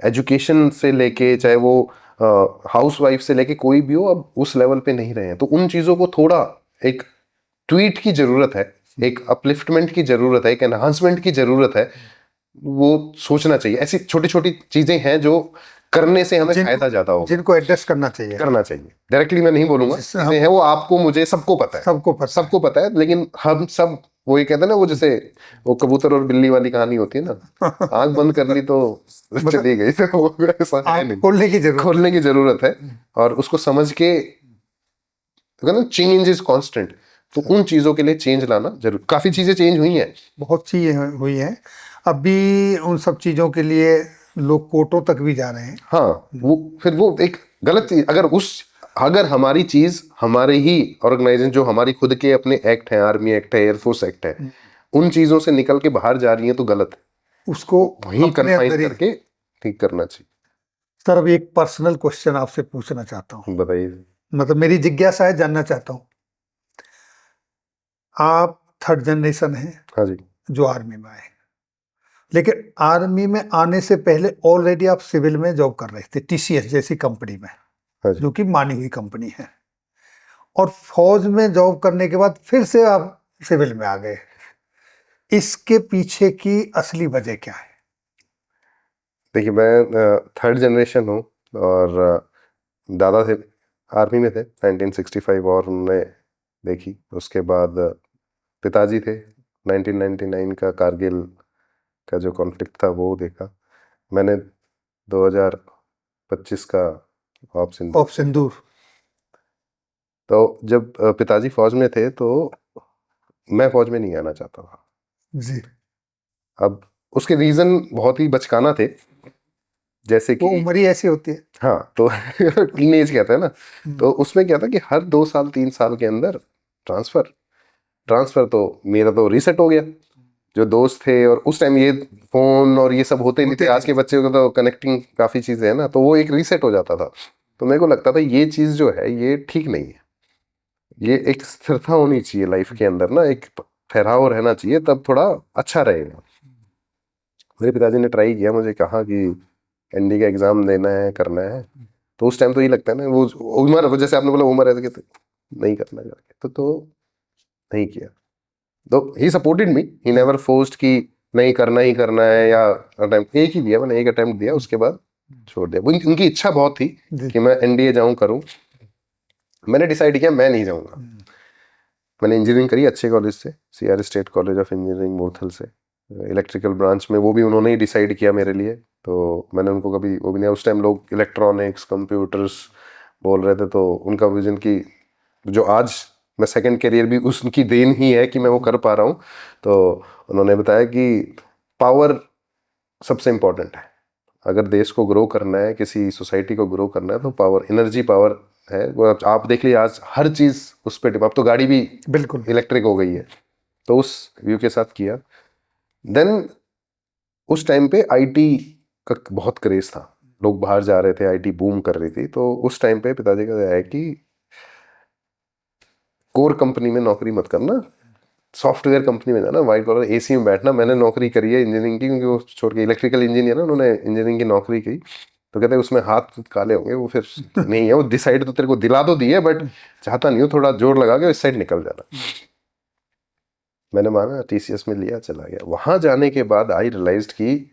एजुकेशन से लेके, चाहे वो हाउस वाइफ से लेके कोई भी हो, अब उस लेवल पे नहीं रहे हैं। तो उन चीज़ों को थोड़ा एक ट्वीट की ज़रूरत है, एक अपलिफ्टमेंट की ज़रूरत है, एक एनहांसमेंट की ज़रूरत है। वो सोचना चाहिए। ऐसी छोटी छोटी चीज़ें हैं जो करने से हमें फायदा ज़्यादा होगा, जिनको एड्रेस करना चाहिए। डायरेक्टली मैं नहीं बोलूंगा, चीज़ें हैं वो आपको, मुझे, सबको पता है, सबको पता है, लेकिन हम सब वो ये कहते हैं ना, वो जैसे वो कबूतर और बिल्ली वाली कहानी होती है ना, आंख बंद कर ली तो चली गई। तो वो ऐसा है आँख नहीं, खोलने की जरूरत खोलने की जरूरत है। और उसको समझ के, कहते हैं ना चेंज इज कांस्टेंट, तो उन चीजों के लिए चेंज लाना जरूर। काफी चीजें चेंज हुई हैं। बहुत चीजें हुई हैं। अभी उन सब चीजों के लिए लोग कोर्टों तक भी जा रहे हैं। हाँ, वो फिर वो एक गलत चीज, अगर हमारी चीज हमारे ही ऑर्गेनाइजेशन, जो हमारी खुद के अपने एक्ट हैं, आर्मी एक्ट है, एयरफोर्स एक्ट है, उन चीजों से निकल के बाहर जा रही है तो गलत है। उसको वहीं अपने कन्फाइन अंदर ही। करके ठीक करना चाहिए। सर अभी एक पर्सनल क्वेश्चन आपसे पूछना चाहता हूँ, बताइए। मतलब मेरी जिज्ञासा है, जानना चाहता हूँ। आप थर्ड जनरेशन हैं हाँ जी। जो आर्मी में आए, लेकिन आर्मी में आने से पहले ऑलरेडी आप सिविल में जॉब कर रहे थे, टीसीएस जैसी कंपनी में, हाँ जी। जो कि मानी हुई कंपनी है, और फौज में जॉब करने के बाद फिर से आप सिविल में आ गए। इसके पीछे की असली वजह क्या है? देखिए, मैं थर्ड जनरेशन हूँ, और दादा थे, आर्मी में थे 1965, और उन्होंने देखी। उसके बाद पिताजी थे, 1999 का कारगिल का जो कॉन्फ्लिक्ट था वो देखा। मैंने 2025 का ऑप सिंधु। ऑफ सिंदूर। तो जब पिताजी फौज में थे तो मैं फौज में नहीं आना चाहता था। जी। अब उसके रीजन बहुत ही बचकाना थे, जैसे वो कि, उम्र ही ऐसी होती है। हाँ, तो टीन एज कहते हैं ना, तो उसमें क्या था कि हर 2 साल 3 साल के अंदर ट्रांसफर। ट्रांसफर तो मेरा तो रीसेट हो गया। जो दोस्त थे, और उस टाइम ये फोन और ये सब होते नहीं थे, होते आज के बच्चे को तो कनेक्टिंग काफ़ी चीज़ें हैं ना, तो वो एक रीसेट हो जाता था। तो मेरे को लगता था ये चीज़ जो है ये ठीक नहीं है। ये एक स्थिरता होनी चाहिए लाइफ के अंदर ना, एक ठहराव रहना चाहिए, तब थोड़ा अच्छा रहेगा। मेरे पिताजी ने ट्राई किया, मुझे कहा कि एनडी का एग्ज़ाम देना है, करना है। तो उस टाइम तो ये लगता है ना, वो उम्र, जैसे आपने बोला उम्र है, तो नहीं करना करके तो नहीं किया। तो he supported me, he never forced कि नहीं करना ही करना है, या अटेम्प्ट एक ही दिया, मैंने एक अटेम्प्ट दिया, उसके बाद छोड़ दिया। उनकी इच्छा बहुत थी जी। कि मैं एनडीए जाऊं, करूं। मैंने डिसाइड किया मैं नहीं जाऊंगा। मैंने इंजीनियरिंग करी अच्छे कॉलेज से, CR state college of engineering Murthal से, इलेक्ट्रिकल ब्रांच में। वो भी उन्होंने ही डिसाइड किया मेरे लिए, तो मैंने उनको कभी वो भी नहीं। उस टाइम लोग इलेक्ट्रॉनिक्स कंप्यूटर्स बोल रहे थे, तो उनका विजन की जो आज मैं सेकंड करियर भी उसकी देन ही है कि मैं वो कर पा रहा हूँ। तो उन्होंने बताया कि पावर सबसे इम्पोर्टेंट है। अगर देश को ग्रो करना है, किसी सोसाइटी को ग्रो करना है, तो पावर, एनर्जी पावर है वो। आप देख लीजिए आज हर चीज़ उस पर अब तो गाड़ी भी बिल्कुल। इलेक्ट्रिक हो गई है। तो उस व्यू के साथ किया। देन उस टाइम पे आईटी का बहुत क्रेज था, लोग बाहर जा रहे थे, आईटी बूम कर रही थी। तो उस टाइम पे पिताजी का है कि कोर कंपनी में नौकरी मत करना, सॉफ्टवेयर कंपनी में जाना, वाइट कॉलर एसी में बैठना। मैंने नौकरी करी है इंजीनियरिंग की, क्योंकि वो छोड़ के इलेक्ट्रिकल इंजीनियर है, उन्होंने इंजीनियरिंग की नौकरी की। तो कहते हैं उसमें हाथ काले होंगे, वो फिर नहीं है। वो डिसाइड तो तेरे को दिला तो दिए, बट चाहता नहीं हो, थोड़ा जोर लगा के इस साइड निकल जाना। मैंने माना, टीसीएस में लिया, चला गया। वहां जाने के बाद आई रियलाइज्ड कि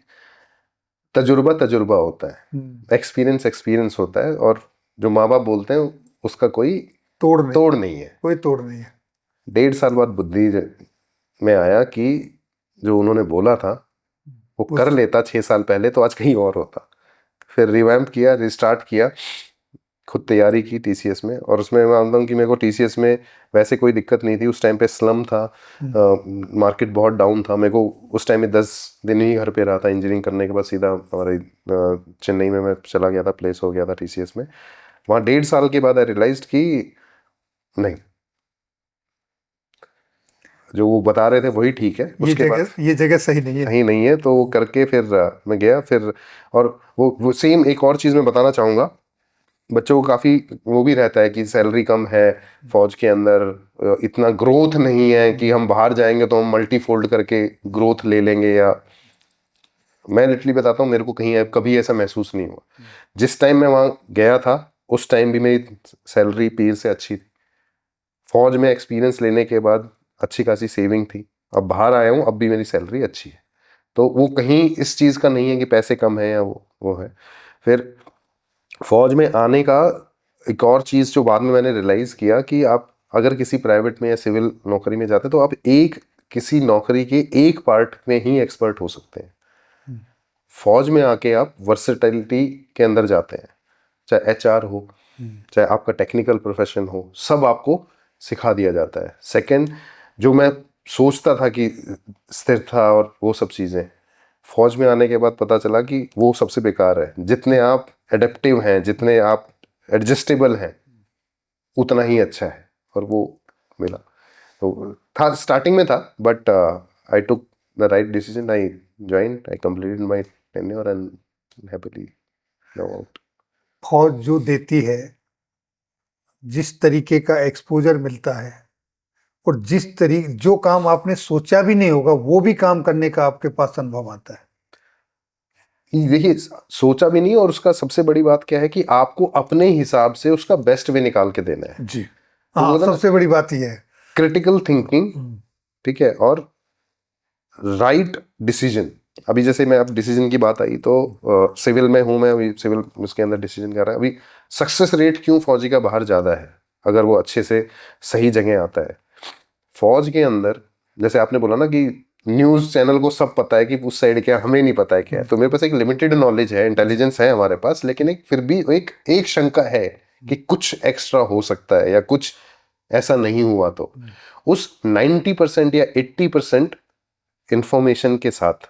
तजुर्बा तजुर्बा होता है, एक्सपीरियंस एक्सपीरियंस होता है, और जो माँ बाप बोलते हैं उसका कोई तोड़ नहीं, तोड़ नहीं है। कोई तोड़ नहीं है। 1.5 साल बाद बुद्धि में आया कि जो उन्होंने बोला था वो कर लेता 6 साल पहले, तो आज कहीं और होता। फिर रिवैम्प किया, रिस्टार्ट किया, खुद तैयारी की टीसीएस में। और उसमें मैं मानता हूँ कि मेरे को टीसीएस में वैसे कोई दिक्कत नहीं थी। उस टाइम पे स्लम था, मार्केट बहुत डाउन था। मेरे को उस टाइम में 10 दिन ही घर पे रहा था। इंजीनियरिंग करने के बाद सीधा हमारे चेन्नई में मैं चला गया था, प्लेस हो गया था टीसीएस में। वहाँ 1.5 साल के बाद आई रियलाइज्ड कि नहीं, जो वो बता रहे थे वही ठीक है। उसके बाद ये जगह सही नहीं है। सही नहीं है, तो वो करके फिर मैं गया फिर। और वो सेम एक और चीज़ मैं बताना चाहूँगा, बच्चों को काफ़ी वो भी रहता है कि सैलरी कम है फौज के अंदर, इतना ग्रोथ नहीं है कि हम बाहर जाएंगे तो हम मल्टी फोल्ड करके ग्रोथ ले लेंगे। या मैं लिटरली बताता हूँ, मेरे को कहीं कभी ऐसा महसूस नहीं हुआ। जिस टाइम मैं वहाँ गया था उस टाइम भी मेरी सैलरी पीर से अच्छी थी। फौज में एक्सपीरियंस लेने के बाद अच्छी खासी सेविंग थी। अब बाहर आया हूँ, अब भी मेरी सैलरी अच्छी है। तो वो कहीं इस चीज़ का नहीं है कि पैसे कम है या वो है। फिर फौज में आने का एक और चीज़ जो बाद में मैंने रियलाइज़ किया कि आप अगर किसी प्राइवेट में या सिविल नौकरी में जाते तो आप एक किसी नौकरी के एक पार्ट में ही एक्सपर्ट हो सकते हैं। फौज में आके आप वर्सेटिलिटी के अंदर जाते हैं, चाहे एचआर हो, चाहे आपका टेक्निकल प्रोफेशन हो, सब आपको सिखा दिया जाता है। सेकंड, जो मैं सोचता था कि स्थिर था और वो सब चीज़ें, फौज में आने के बाद पता चला कि वो सबसे बेकार है। जितने आप एडेप्टिव हैं, जितने आप एडजस्टेबल हैं, उतना ही अच्छा है। और वो मिला तो था, स्टार्टिंग में था, but I took the right decision. I joined, I completed my tenure and happily now out. फौज जो देती है, जिस तरीके का एक्सपोजर मिलता है, और जो काम आपने सोचा भी नहीं होगा वो भी काम करने का आपके पास अनुभव आता है। देखिए, सोचा भी नहीं, और उसका सबसे बड़ी बात क्या है कि आपको अपने हिसाब से उसका बेस्ट वे निकाल के देना है। जी, तो हाँ, मतलब सबसे बड़ी बात ये है, क्रिटिकल थिंकिंग, ठीक है, और राइट डिसीजन। अभी जैसे मैं, अब डिसीजन की बात आई तो सिविल में हूँ मैं अभी, सिविल उसके अंदर डिसीजन कर रहा है। अभी सक्सेस रेट क्यों फौजी का बाहर ज़्यादा है, अगर वो अच्छे से सही जगह आता है। फौज के अंदर, जैसे आपने बोला ना कि न्यूज़ चैनल को सब पता है कि उस साइड क्या, हमें नहीं पता है क्या है। तो मेरे पास एक लिमिटेड नॉलेज है, इंटेलिजेंस है हमारे पास, लेकिन एक फिर भी एक शंका है कि कुछ एक्स्ट्रा हो सकता है या कुछ ऐसा नहीं हुआ। तो उस 90% या 80% इंफॉर्मेशन के साथ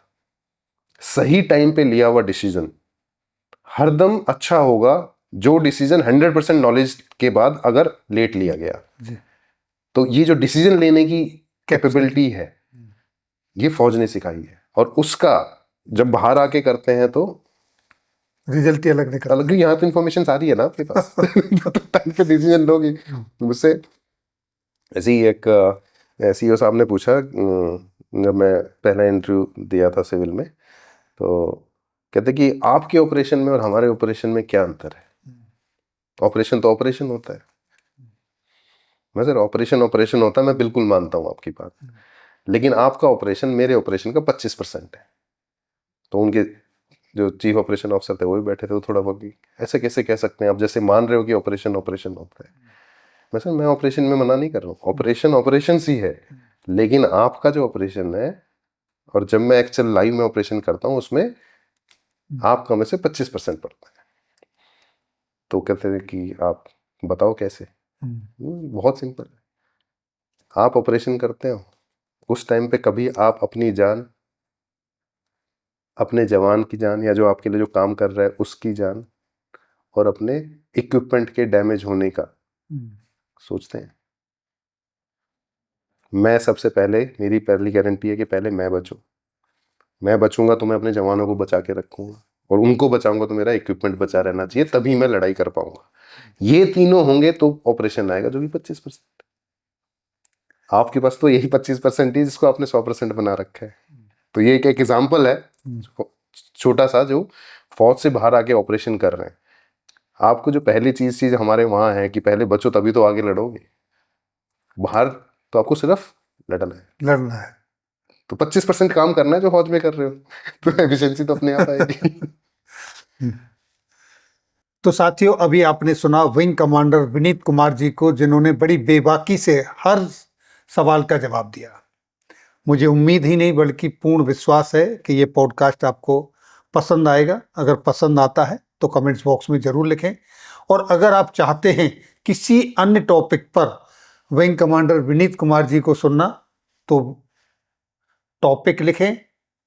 सही टाइम पे लिया हुआ डिसीजन हरदम अच्छा होगा, जो डिसीजन 100% नॉलेज के बाद अगर लेट लिया गया। तो ये जो डिसीजन लेने की कैपेबिलिटी है, ये फौज ने सिखाई है। और उसका जब बाहर आके करते हैं तो रिजल्ट ही अलग निकलता अलग। यहाँ तो इन्फॉर्मेशन सारी है ना आपके पास तो टाइम पे डिसीजन लोगे। मुझसे ऐसे ही एक एसईओ साहब ने पूछा, जब मैं पहला इंटरव्यू दिया था सिविल में, तो कहते कि आपके ऑपरेशन में और हमारे ऑपरेशन में क्या अंतर है। ऑपरेशन तो ऑपरेशन होता है। मैं सर, ऑपरेशन ऑपरेशन होता है, मैं बिल्कुल मानता हूँ आपकी बात, लेकिन आपका ऑपरेशन मेरे ऑपरेशन का 25% है। तो उनके जो चीफ ऑपरेशन ऑफिसर थे वो भी बैठे थे, वो थोड़ा बहुत ऐसे कैसे कह सकते हैं आप, जैसे मान रहे हो कि ऑपरेशन ऑपरेशन होता है। मैं सर, मैं ऑपरेशन में मना नहीं कर रहा हूँ, ऑपरेशन ऑपरेशन ही है, लेकिन आपका जो ऑपरेशन है और जब मैं एक्चुअल लाइव में ऑपरेशन करता हूँ उसमें आपका में से 25% पड़ता है। तो कहते हैं कि आप बताओ कैसे। बहुत सिंपल है। आप ऑपरेशन करते हो, उस टाइम पे कभी आप अपनी जान, अपने जवान की जान, या जो आपके लिए जो काम कर रहा है उसकी जान, और अपने इक्विपमेंट के डैमेज होने का सोचते हैं। मैं सबसे पहले, मेरी पहली गारंटी है कि पहले मैं बचूं। मैं बचूंगा तो मैं अपने जवानों को बचा के रखूंगा, और उनको बचाऊंगा तो मेरा इक्विपमेंट बचा रहना चाहिए, तभी मैं लड़ाई कर पाऊंगा। ये तीनों होंगे तो ऑपरेशन आएगा, जो भी 25%। आपके पास तो यही 25% ही, जिसको आपने 100% बना रखा है। तो ये एक एग्जाम्पल है छोटा सा, जो फौज से बाहर आके ऑपरेशन कर रहे हैं। आपको जो पहली चीज हमारे वहां है कि पहले बचो तभी तो आगे लड़ोगे। बाहर तो आपको सिर्फ लड़ना है। तो 25% काम करना है जो फौज में कर रहे हो तो एफिशिएंसी तो अपने आप आएगी। तो साथियों, अभी आपने सुना विंग कमांडर विनीत कुमार जी को, जिन्होंने बड़ी बेबाकी से हर सवाल का जवाब दिया। मुझे उम्मीद ही नहीं बल्कि पूर्ण विश्वास है कि ये पॉडकास्ट आपको पसंद आएगा। अगर पसंद आता है तो कमेंट्स बॉक्स में ज़रूर लिखें, और अगर आप चाहते हैं किसी अन्य टॉपिक पर विंग कमांडर विनीत कुमार जी को सुनना, तो टॉपिक लिखें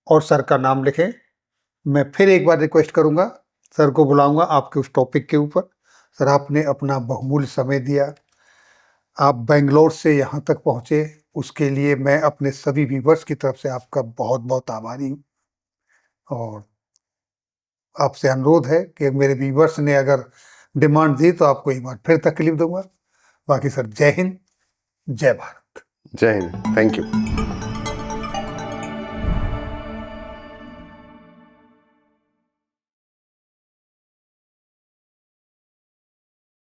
और सर का नाम लिखें। मैं फिर एक बार रिक्वेस्ट करूंगा, सर को बुलाऊंगा आपके उस टॉपिक के ऊपर। सर, आपने अपना बहुमूल्य समय दिया, आप बेंगलोर से यहाँ तक पहुँचे, उसके लिए मैं अपने सभी व्यूवर्स की तरफ से आपका बहुत बहुत आभारी हूँ। और आपसे अनुरोध है कि मेरे व्यूवर्स ने अगर डिमांड दी तो आपको एक बार फिर तकलीफ दूंगा। बाकी सर, जय हिंद, जय भारत। जय हिंद, थैंक यू।